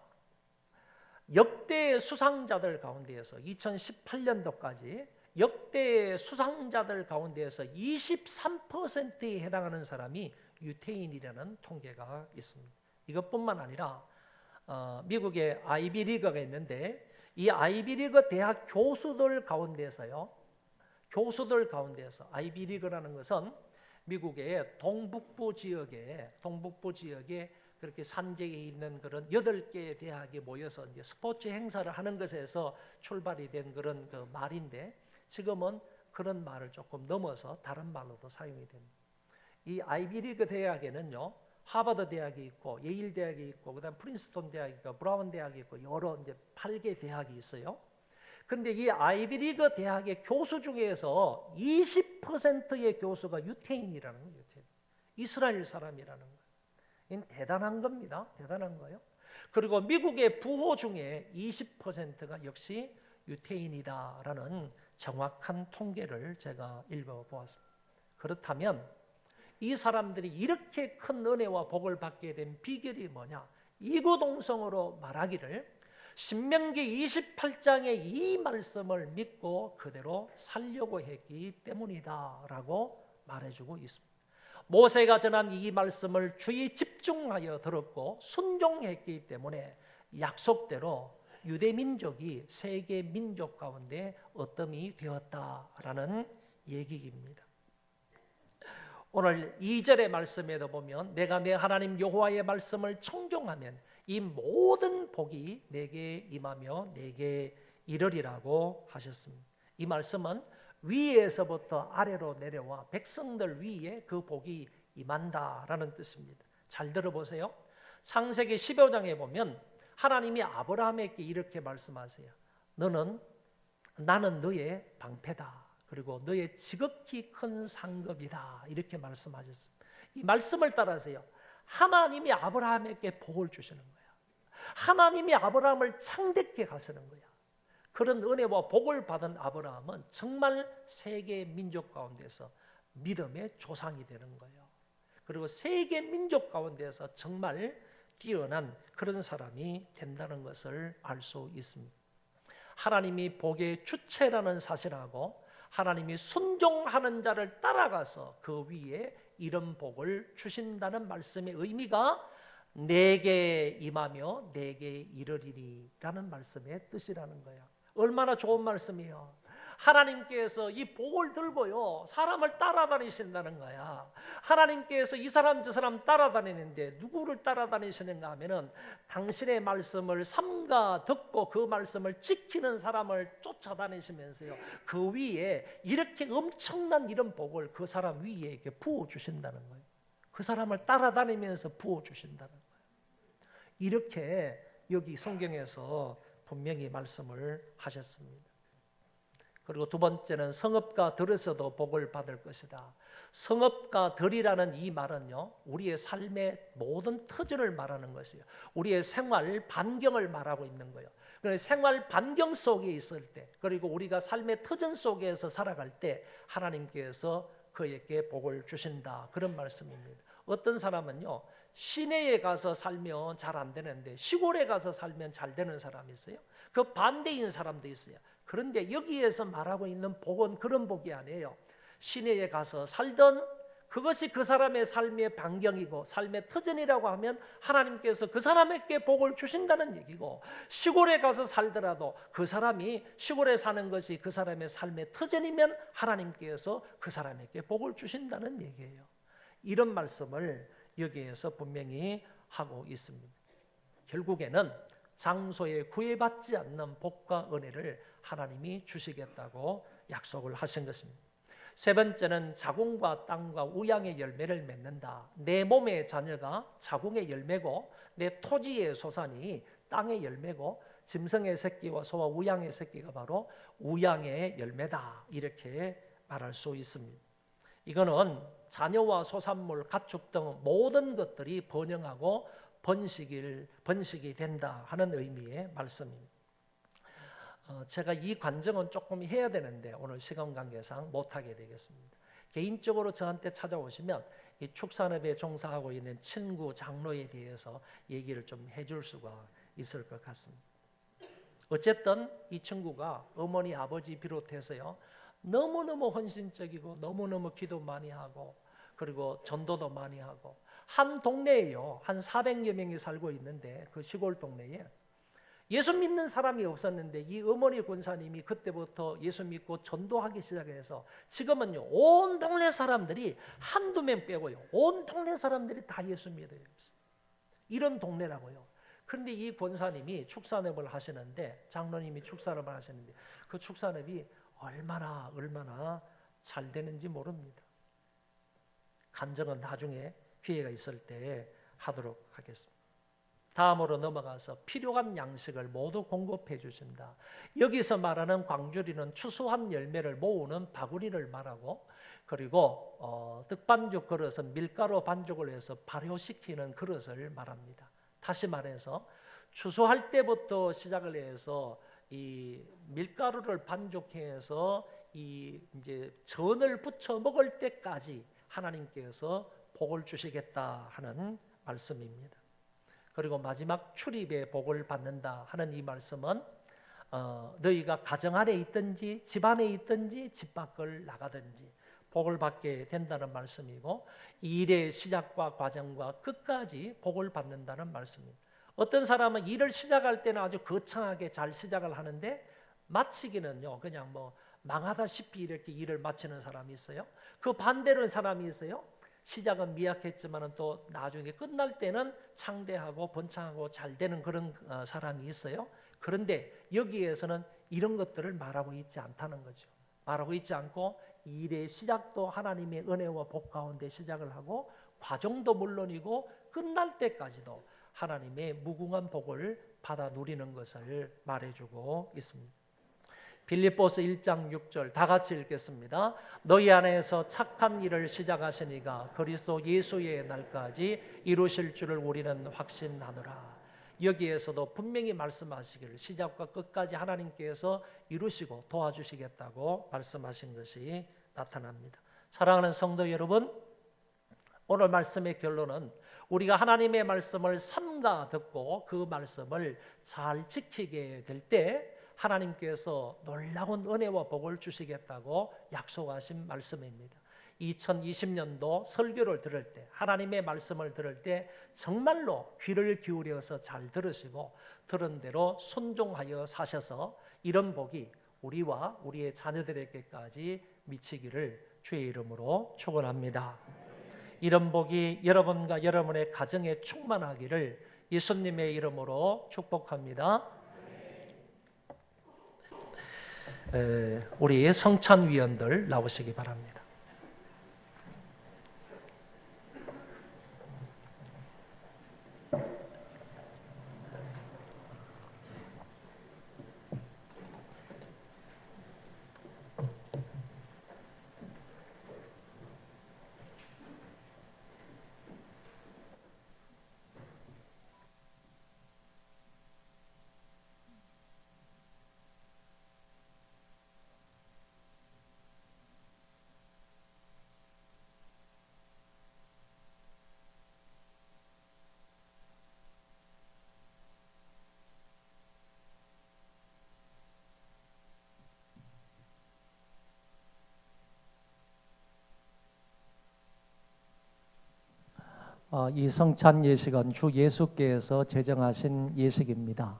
역대 수상자들 가운데에서 2018년도까지 역대 수상자들 가운데에서 23%에 해당하는 사람이 유태인이라는 통계가 있습니다. 이것뿐만 아니라 미국의 아이비리그가 있는데 이 아이비리그 대학 교수들 가운데서요, 아이비리그라는 것은 미국의 동북부 지역에 그렇게 산지에 있는 그런 8개의 대학이 모여서 이제 스포츠 행사를 하는 것에서 출발이 된 그런 그 말인데, 지금은 그런 말을 조금 넘어서 다른 말로도 사용이 됩니다. 이 아이비리그 대학에는요, 하버드 대학이 있고 예일 대학이 있고 그다음 프린스턴 대학이 있고 브라운 대학이 있고 여러 이제 8개 대학이 있어요. 그런데 이 아이비리그 대학의 교수 중에서 20%의 교수가 유태인이라는 거예요. 유태인. 이스라엘 사람이라는 거예요. 이건 대단한 겁니다. 대단한 거예요. 그리고 미국의 부호 중에 20%가 역시 유태인이다라는 정확한 통계를 제가 읽어보았습니다. 그렇다면 이 사람들이 이렇게 큰 은혜와 복을 받게 된 비결이 뭐냐? 이구동성으로 말하기를 신명기 28장의 이 말씀을 믿고 그대로 살려고 했기 때문이다라고 말해주고 있습니다. 모세가 전한 이 말씀을 주의 집중하여 들었고 순종했기 때문에 약속대로 유대민족이 세계 민족 가운데 어뜸이 되었다라는 얘기입니다. 오늘 2절의 말씀에도 보면 내가 내 하나님 여호와의 말씀을 청종하면 이 모든 복이 내게 임하며 내게 이르리라고 하셨습니다. 이 말씀은 위에서부터 아래로 내려와 백성들 위에 그 복이 임한다라는 뜻입니다. 잘 들어보세요. 창세기 15장에 보면 하나님이 아브라함에게 이렇게 말씀하세요. 나는 너의 방패다. 그리고 너의 지극히 큰 상급이다. 이렇게 말씀하셨습니다. 이 말씀을 따라서요, 하나님이 아브라함에게 복을 주시는 거야. 하나님이 아브라함을 창대케 하시는 거야. 그런 은혜와 복을 받은 아브라함은 정말 세계 민족 가운데서 믿음의 조상이 되는 거예요. 그리고 세계 민족 가운데서 정말 뛰어난 그런 사람이 된다는 것을 알 수 있습니다. 하나님이 복의 주체라는 사실하고 하나님이 순종하는 자를 따라가서 그 위에 이런 복을 주신다는 말씀의 의미가 내게 임하며 내게 이르리라는 말씀의 뜻이라는 거예요. 얼마나 좋은 말씀이에요. 하나님께서 이 복을 들고요, 사람을 따라다니신다는 거야. 하나님께서 이 사람 저 사람 따라다니는데 누구를 따라다니시는가 하면은 당신의 말씀을 삼가 듣고 그 말씀을 지키는 사람을 쫓아다니시면서요, 그 위에 이렇게 엄청난 이런 복을 그 사람 위에 이렇게 부어주신다는 거예요. 그 사람을 따라다니면서 부어주신다는 거예요. 이렇게 여기 성경에서 분명히 말씀을 하셨습니다. 그리고 두 번째는 성읍과 들에서도 복을 받을 것이다. 성읍과 들이라는 이 말은요, 우리의 삶의 모든 터전을 말하는 것이에요. 우리의 생활 반경을 말하고 있는 거예요. 그래서 생활 반경 속에 있을 때, 그리고 우리가 삶의 터전 속에서 살아갈 때 하나님께서 그에게 복을 주신다, 그런 말씀입니다. 어떤 사람은요, 시내에 가서 살면 잘 안 되는데 시골에 가서 살면 잘 되는 사람이 있어요. 그 반대인 사람도 있어요. 그런데 여기에서 말하고 있는 복은 그런 복이 아니에요. 시내에 가서 살던 그것이 그 사람의 삶의 반경이고 삶의 터전이라고 하면 하나님께서 그 사람에게 복을 주신다는 얘기고, 시골에 가서 살더라도 그 사람이 시골에 사는 것이 그 사람의 삶의 터전이면 하나님께서 그 사람에게 복을 주신다는 얘기예요. 이런 말씀을 여기에서 분명히 하고 있습니다. 결국에는 장소에 구애받지 않는 복과 은혜를 하나님이 주시겠다고 약속을 하신 것입니다. 세 번째는 자궁과 땅과 우양의 열매를 맺는다. 내 몸의 자녀가 자궁의 열매고 내 토지의 소산이 땅의 열매고 짐승의 새끼와 소와 우양의 새끼가 바로 우양의 열매다. 이렇게 말할 수 있습니다. 이거는 자녀와 소산물, 가축 등 모든 것들이 번영하고 번식이 된다 하는 의미의 말씀입니다. 제가 이 관정은 조금 해야 되는데 오늘 시간 관계상 못하게 되겠습니다. 개인적으로 저한테 찾아오시면 이 축산업에 종사하고 있는 친구 장로에 대해서 얘기를 좀 해줄 수가 있을 것 같습니다. 어쨌든 이 친구가 어머니 아버지 비롯해서요 너무너무 헌신적이고 너무너무 기도 많이 하고 그리고 전도도 많이 하고 한 동네에요 한 400여 명이 살고 있는데 그 시골 동네에 예수 믿는 사람이 없었는데 이 어머니 권사님이 그때부터 예수 믿고 전도하기 시작해서 지금은요 온 동네 사람들이 한두 명 빼고요 온 동네 사람들이 다 예수 믿어요. 이런 동네라고요. 그런데 이 권사님이 축산업을 하시는데 장로님이 축산업을 하시는데 그 축산업이 얼마나 잘 되는지 모릅니다. 간증은 나중에 기회가 있을 때 하도록 하겠습니다. 다음으로 넘어가서 필요한 양식을 모두 공급해 주신다. 여기서 말하는 광주리는 추수한 열매를 모으는 바구니를 말하고 그리고 떡반죽 그릇은 밀가루 반죽을 해서 발효시키는 그릇을 말합니다. 다시 말해서 추수할 때부터 시작을 해서 이 밀가루를 반죽해서 이 이제 전을 부쳐 먹을 때까지 하나님께서 복을 주시겠다 하는 말씀입니다. 그리고 마지막 출입의 복을 받는다 하는 이 말씀은 너희가 가정 안에 있든지 집 안에 있든지 집 밖을 나가든지 복을 받게 된다는 말씀이고 일의 시작과 과정과 끝까지 복을 받는다는 말씀입니다. 어떤 사람은 일을 시작할 때는 아주 거창하게 잘 시작을 하는데 마치기는요 그냥 뭐 망하다시피 이렇게 일을 마치는 사람이 있어요. 그 반대로 사람이 있어요. 시작은 미약했지만 또 나중에 끝날 때는 창대하고 번창하고 잘 되는 그런 사람이 있어요. 그런데 여기에서는 이런 것들을 말하고 있지 않다는 거죠. 말하고 있지 않고 일의 시작도 하나님의 은혜와 복 가운데 시작을 하고 과정도 물론이고 끝날 때까지도 하나님의 무궁한 복을 받아 누리는 것을 말해주고 있습니다. 빌립보서 1장 6절 다 같이 읽겠습니다. 너희 안에서 착한 일을 시작하시니가 그리스도 예수의 날까지 이루실 줄을 우리는 확신하노라. 여기에서도 분명히 말씀하시기를 시작과 끝까지 하나님께서 이루시고 도와주시겠다고 말씀하신 것이 나타납니다. 사랑하는 성도 여러분, 오늘 말씀의 결론은 우리가 하나님의 말씀을 삼가 듣고 그 말씀을 잘 지키게 될 때 하나님께서 놀라운 은혜와 복을 주시겠다고 약속하신 말씀입니다. 2020년도 설교를 들을 때 하나님의 말씀을 들을 때 정말로 귀를 기울여서 잘 들으시고 들은 대로 순종하여 사셔서 이런 복이 우리와 우리의 자녀들에게까지 미치기를 주의 이름으로 축원합니다. 이런 복이 여러분과 여러분의 가정에 충만하기를 예수님의 이름으로 축복합니다. 우리 성찬위원들 나오시기 바랍니다. 이 성찬 예식은 주 예수께서 제정하신 예식입니다.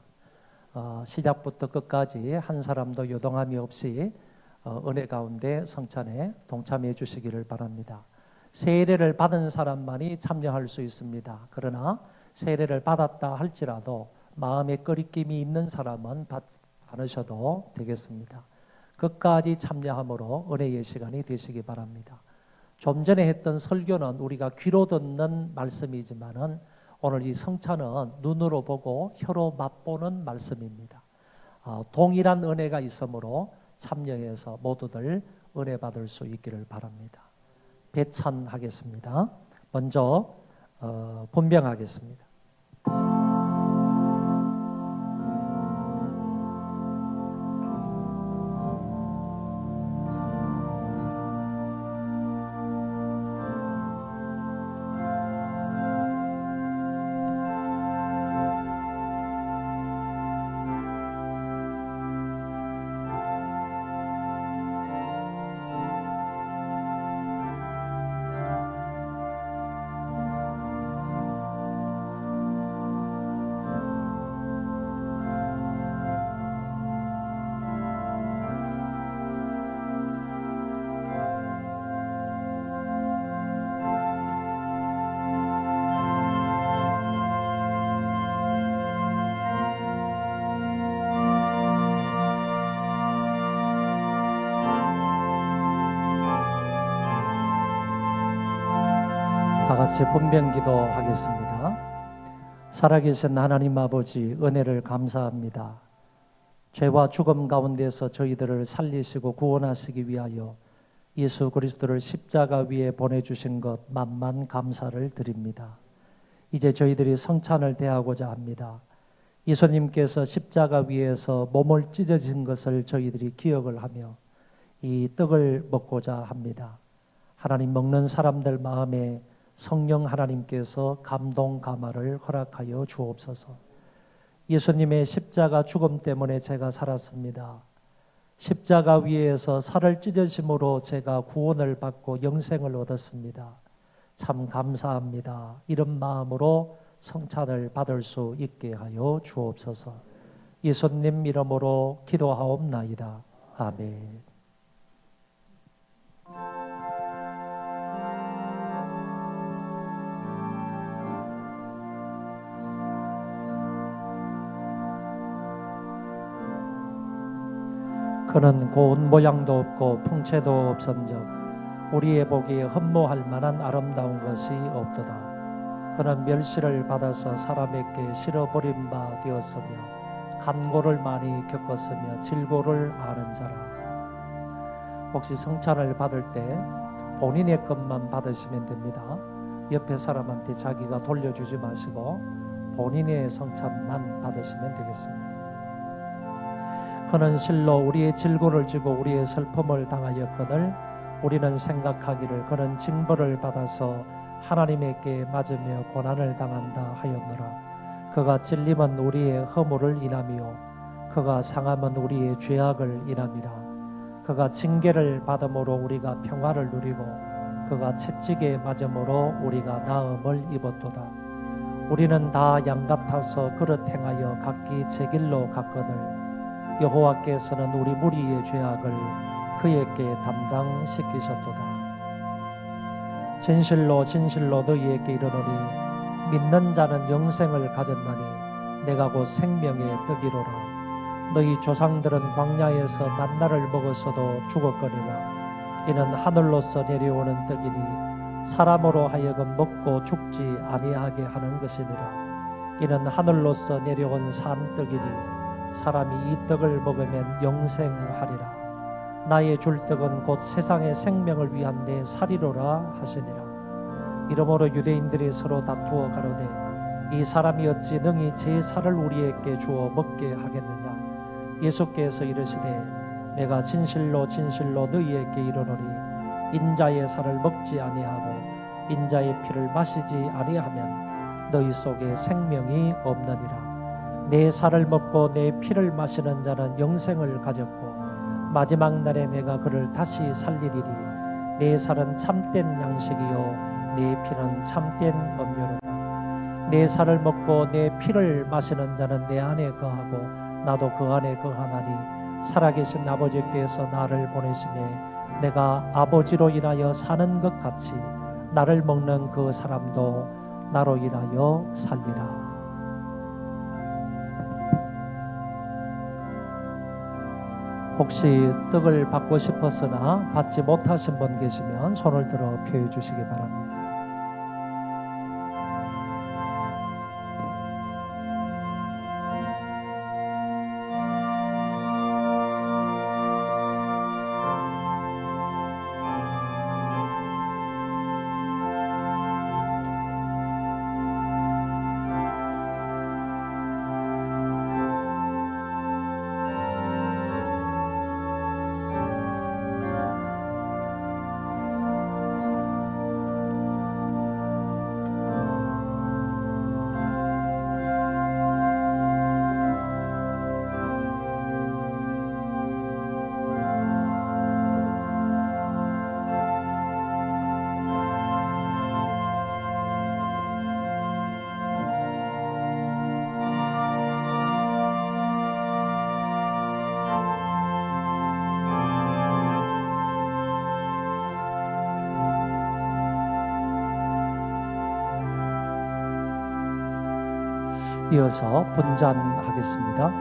시작부터 끝까지 한 사람도 요동함이 없이 은혜 가운데 성찬에 동참해 주시기를 바랍니다. 세례를 받은 사람만이 참여할 수 있습니다. 그러나 세례를 받았다 할지라도 마음에 꺼리낌이 있는 사람은 받지 않으셔도 되겠습니다. 끝까지 참여함으로 은혜의 시간이 되시기 바랍니다. 좀 전에 했던 설교는 우리가 귀로 듣는 말씀이지만은 오늘 이 성찬은 눈으로 보고 혀로 맛보는 말씀입니다. 동일한 은혜가 있으므로 참여해서 모두들 은혜 받을 수 있기를 바랍니다. 배찬하겠습니다. 먼저 분명하겠습니다. 같이 분별기도 하겠습니다. 살아계신 하나님 아버지, 은혜를 감사합니다. 죄와 죽음 가운데서 저희들을 살리시고 구원하시기 위하여 예수 그리스도를 십자가 위에 보내주신 것 만만 감사를 드립니다. 이제 저희들이 성찬을 대하고자 합니다. 예수님께서 십자가 위에서 몸을 찢어진 것을 저희들이 기억을 하며 이 떡을 먹고자 합니다. 하나님, 먹는 사람들 마음에 성령 하나님께서 감동 감화를 허락하여 주옵소서. 예수님의 십자가 죽음 때문에 제가 살았습니다. 십자가 위에서 살을 찢으심으로 제가 구원을 받고 영생을 얻었습니다. 참 감사합니다. 이런 마음으로 성찬을 받을 수 있게 하여 주옵소서. 예수님 이름으로 기도하옵나이다. 아멘. 그는 고운 모양도 없고 풍채도 없은즉 우리의 보기에 흠모할 만한 아름다운 것이 없도다. 그는 멸시를 받아서 사람에게 실어버린 바 되었으며 간고를 많이 겪었으며 질고를 아는 자라. 혹시 성찬을 받을 때 본인의 것만 받으시면 됩니다. 옆에 사람한테 자기가 돌려주지 마시고 본인의 성찬만 받으시면 되겠습니다. 그는 실로 우리의 질고를 지고 우리의 슬픔을 당하였거늘 우리는 생각하기를 그는 징벌을 받아서 하나님에게 맞으며 고난을 당한다 하였노라. 그가 찔림은 우리의 허물을 인함이요 그가 상함은 우리의 죄악을 인함이라. 그가 징계를 받음으로 우리가 평화를 누리고 그가 채찍에 맞음으로 우리가 나음을 입었도다. 우리는 다 양 같아서 그릇 행하여 각기 제 길로 갔거늘 여호와께서는 우리 무리의 죄악을 그에게 담당시키셨도다. 진실로 진실로 너희에게 이르노니 믿는 자는 영생을 가졌나니 내가 곧 생명의 떡이로라. 너희 조상들은 광야에서 만나를 먹었어도 죽었거니와 이는 하늘로서 내려오는 떡이니 사람으로 하여금 먹고 죽지 아니하게 하는 것이니라. 이는 하늘로서 내려온 산 떡이니 사람이 이 떡을 먹으면 영생하리라. 나의 줄 떡은 곧 세상의 생명을 위한 내 살이로라 하시니라. 이러므로 유대인들이 서로 다투어 가로되 이 사람이 어찌 능히 제 살을 우리에게 주어 먹게 하겠느냐. 예수께서 이르시되 내가 진실로 진실로 너희에게 이르노니 인자의 살을 먹지 아니하고 인자의 피를 마시지 아니하면 너희 속에 생명이 없느니라. 내 살을 먹고 내 피를 마시는 자는 영생을 가졌고 마지막 날에 내가 그를 다시 살리리니 내 살은 참된 양식이요 내 피는 참된 음료로다. 내 살을 먹고 내 피를 마시는 자는 내 안에 거하고 나도 그 안에 거하나니 살아계신 아버지께서 나를 보내심에 내가 아버지로 인하여 사는 것 같이 나를 먹는 그 사람도 나로 인하여 살리라. 혹시 떡을 받고 싶었으나 받지 못하신 분 계시면 손을 들어 표해 주시기 바랍니다. 이어서 분잔하겠습니다.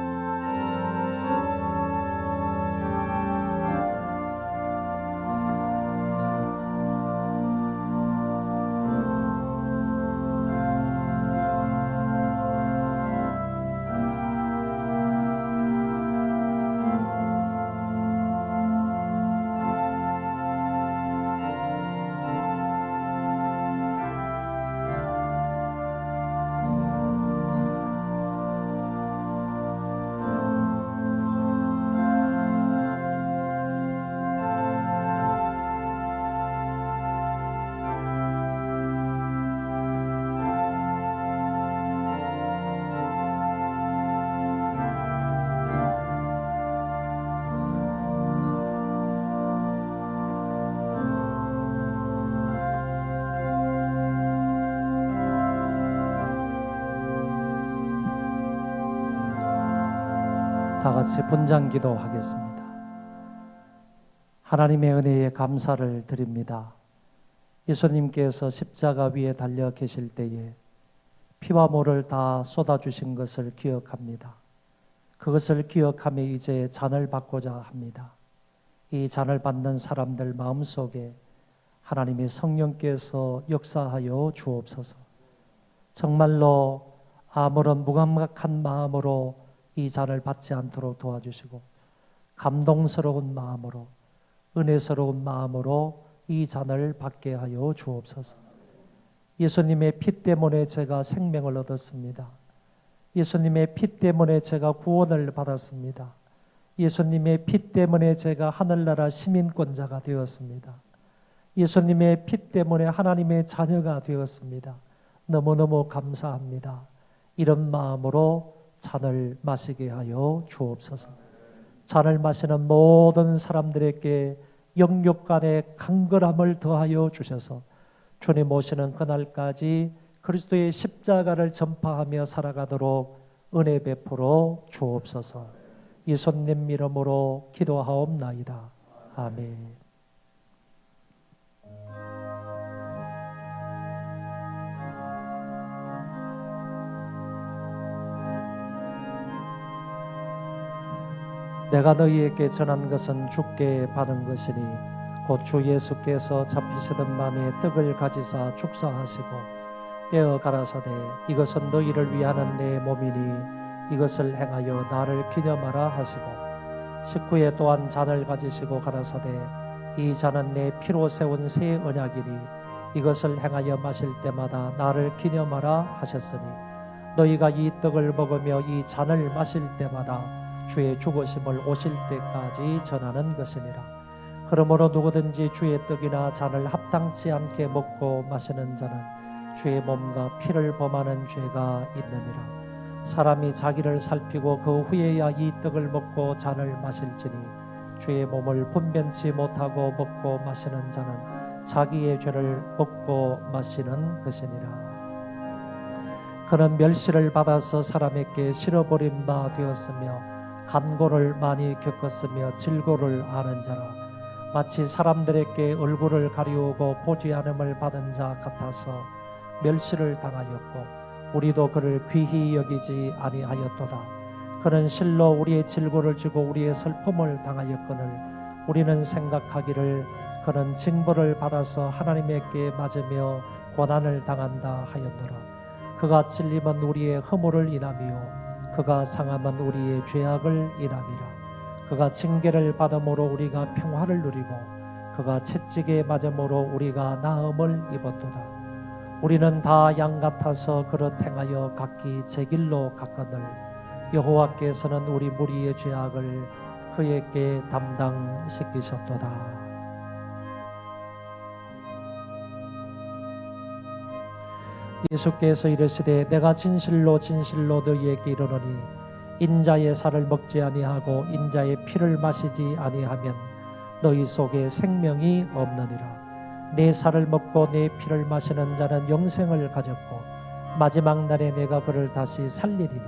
다 같이 분장 기도하겠습니다. 하나님의 은혜에 감사를 드립니다. 예수님께서 십자가 위에 달려 계실 때에 피와 물을 다 쏟아주신 것을 기억합니다. 그것을 기억하며 이제 잔을 받고자 합니다. 이 잔을 받는 사람들 마음속에 하나님의 성령께서 역사하여 주옵소서. 정말로 아무런 무감각한 마음으로 이 잔을 받지 않도록 도와주시고 감동스러운 마음으로 은혜스러운 마음으로 이 잔을 받게 하여 주옵소서. 예수님의 피 때문에 제가 생명을 얻었습니다. 예수님의 피 때문에 제가 구원을 받았습니다. 예수님의 피 때문에 제가 하늘나라 시민권자가 되었습니다. 예수님의 피 때문에 하나님의 자녀가 되었습니다. 너무너무 감사합니다. 이런 마음으로 잔을 마시게 하여 주옵소서. 잔을 마시는 모든 사람들에게 영육 간의 강건함을 더하여 주셔서 주님 오시는 그날까지 그리스도의 십자가를 전파하며 살아가도록 은혜 베풀어 주옵소서. 예수님 이름으로 기도하옵나이다. 아멘. 내가 너희에게 전한 것은 주께 받은 것이니 곧 주 예수께서 잡히시던 밤에 떡을 가지사 축사하시고 떼어 가라사대 이것은 너희를 위하는 내 몸이니 이것을 행하여 나를 기념하라 하시고 식후에 또한 잔을 가지시고 가라사대 이 잔은 내 피로 세운 새 언약이니 이것을 행하여 마실 때마다 나를 기념하라 하셨으니 너희가 이 떡을 먹으며 이 잔을 마실 때마다 주의 죽으심을 오실 때까지 전하는 것이니라. 그러므로 누구든지 주의 떡이나 잔을 합당치 않게 먹고 마시는 자는 주의 몸과 피를 범하는 죄가 있느니라. 사람이 자기를 살피고 그 후에야 이 떡을 먹고 잔을 마실지니 주의 몸을 분변치 못하고 먹고 마시는 자는 자기의 죄를 먹고 마시는 것이니라. 그는 멸시를 받아서 사람에게 실어버린 바 되었으며 간고를 많이 겪었으며 질고를 아는 자라. 마치 사람들에게 얼굴을 가리우고 보지 않음을 받은 자 같아서 멸시를 당하였고 우리도 그를 귀히 여기지 아니하였도다. 그는 실로 우리의 질고를 지고 우리의 슬픔을 당하였거늘 우리는 생각하기를 그는 징벌을 받아서 하나님에게 맞으며 고난을 당한다 하였노라. 그가 찔림은 우리의 허물을 인함이요 그가 상함은 우리의 죄악을 인함이라. 그가 징계를 받음으로 우리가 평화를 누리고 그가 채찍에 맞음으로 우리가 나음을 입었도다. 우리는 다 양 같아서 그릇 행하여 각기 제 길로 갔거늘 여호와께서는 우리 무리의 죄악을 그에게 담당시키셨도다. 예수께서 이르시되 내가 진실로 진실로 너희에게 이르노니 인자의 살을 먹지 아니하고 인자의 피를 마시지 아니하면 너희 속에 생명이 없느니라. 내 살을 먹고 내 피를 마시는 자는 영생을 가졌고 마지막 날에 내가 그를 다시 살리리니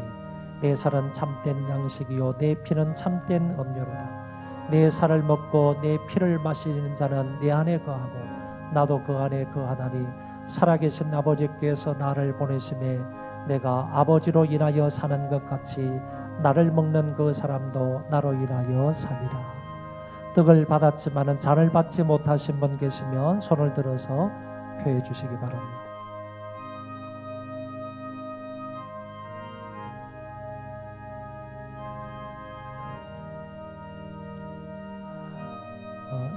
내 살은 참된 양식이요 내 피는 참된 음료로다. 내 살을 먹고 내 피를 마시는 자는 내 안에 거하고 나도 그 안에 거하나니 살아계신 아버지께서 나를 보내심에 내가 아버지로 인하여 사는 것 같이 나를 먹는 그 사람도 나로 인하여 살리라. 떡을 받았지만은 잔을 받지 못하신 분 계시면 손을 들어서 표해 주시기 바랍니다.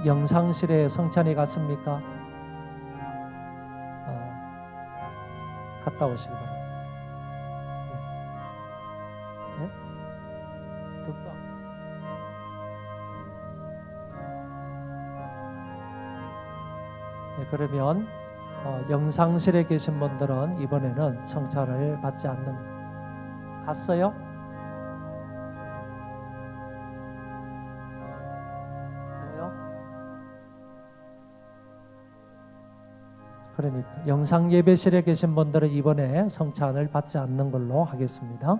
영상실에 성찬이 갔습니까? 갔다 오시기 바랍니다. 네? 득도 네, 그러면 영상실에 계신 분들은 이번에는 성찬을 받지 않는 갔어요? 그러니까 영상 예배실에 계신 분들은 이번에 성찬을 받지 않는 걸로 하겠습니다.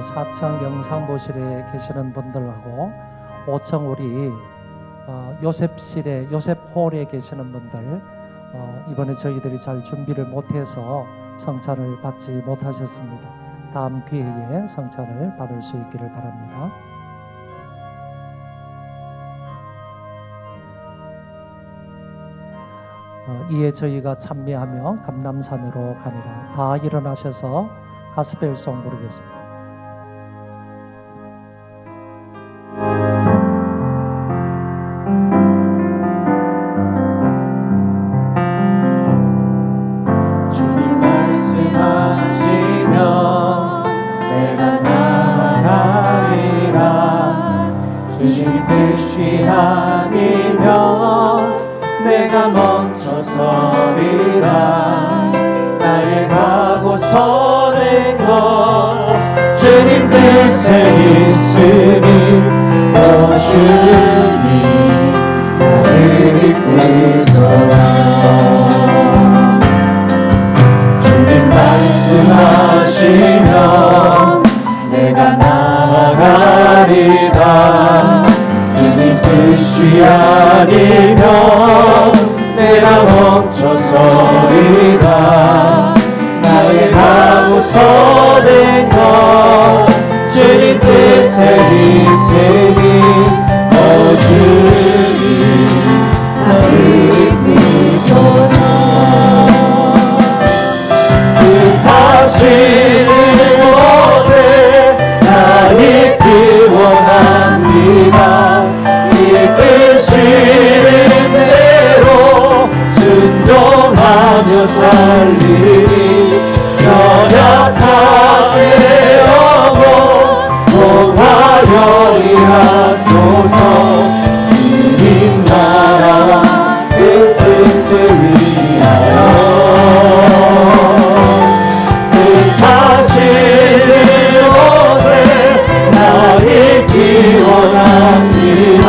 4층 영상보실에 계시는 분들하고 5층 우리 요셉홀에 계시는 분들, 이번에 저희들이 잘 준비를 못해서 성찬을 받지 못하셨습니다. 다음 기회에 성찬을 받을 수 있기를 바랍니다. 이에 저희가 참여하며 감남산으로 가니라. 다 일어나셔서 가스펠송 부르겠습니다. 주님 말씀하시면 내가 나아가리라. 주님 뜻이 아니면 내가 멈춰서리라. 나의 가고 서는 것 주님 뜻에 있으니 주님 나를 이끄소서. 주님 말씀하시면 내가 나아가리라. 주님 뜻이 아니면 내가 멈춰서리라. 나의 가고 서는 것 주님 뜻에 있으니 주님 나를 이끄소서. 뜻하시는 곳에 나 있기 원합니다. 이끄시는 대로 순종하며 살리니 연약한 내 영혼 동하여 일하소서. 주님 나라와 그 뜻을 위하여 뜻하시는 곳에 나 있기 원합니다.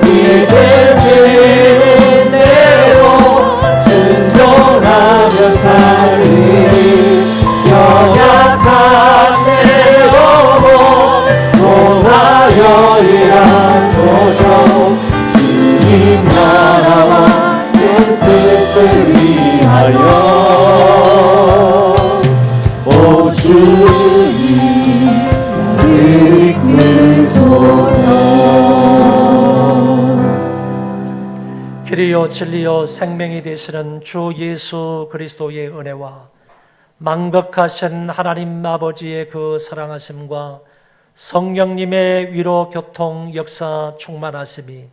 이끄시는 대로 순종하며 살리니 연약한 내 영혼 동하여 일하소서. 주님 나라와 그 뜻을 위하여 오 주님 나를 이끄소서. 길이요 진리요 생명이 되시는 주 예수 그리스도의 은혜와 만극하신 하나님 아버지의 그 사랑하심과 성령님의 위로 교통 역사 충만하심이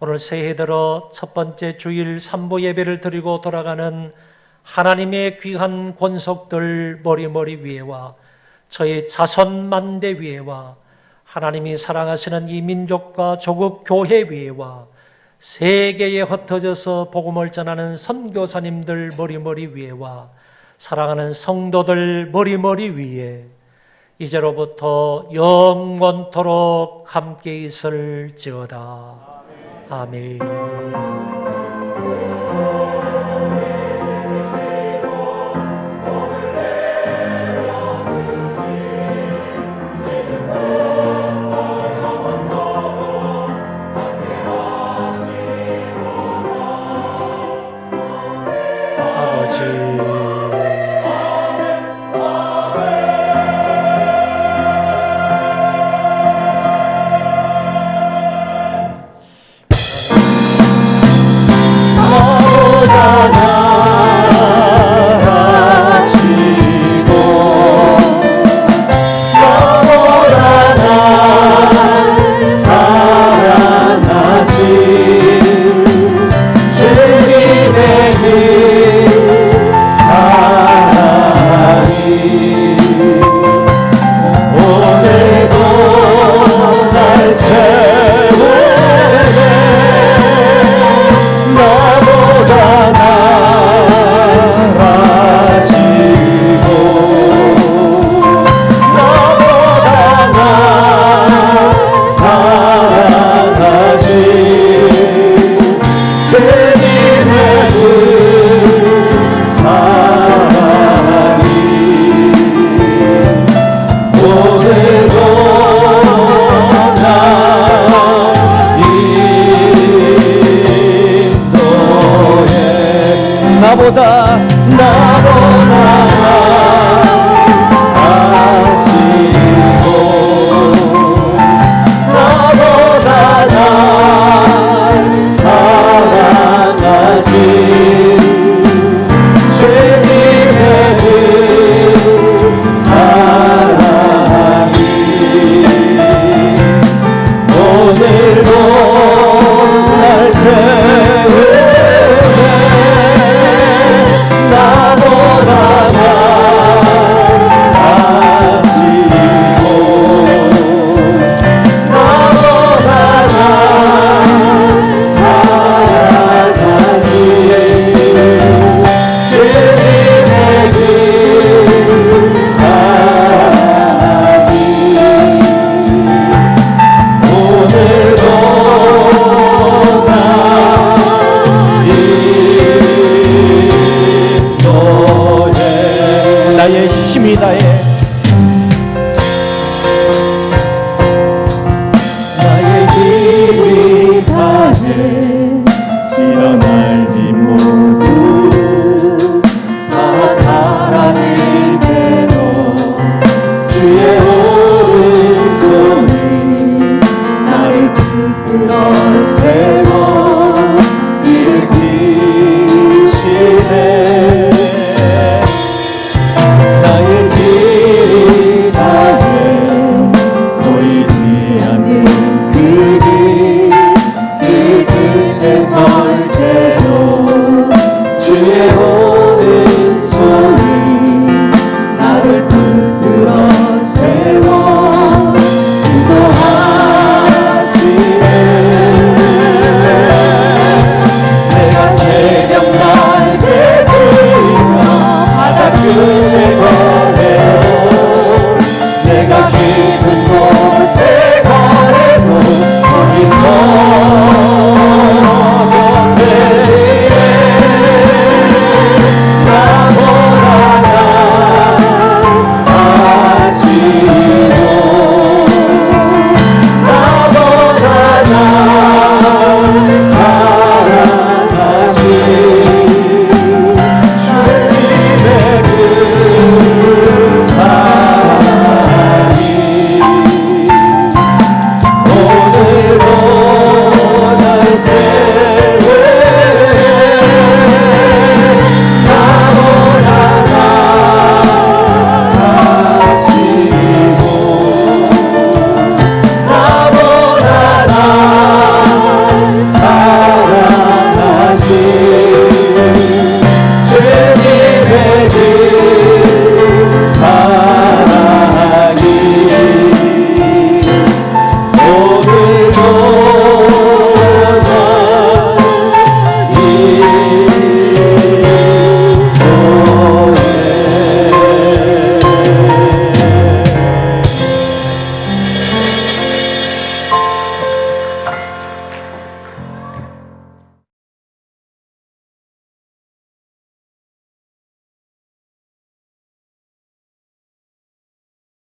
오늘 새해 들어 첫 번째 주일 3부 예배를 드리고 돌아가는 하나님의 귀한 권속들 머리머리 위에와 저희 자손 만대 위에와 하나님이 사랑하시는 이 민족과 조국 교회 위에와 세계에 흩어져서 복음을 전하는 선교사님들 머리머리 위에와 사랑하는 성도들 머리머리 위에 이제로부터 영원토록 함께 있을지어다. 아멘.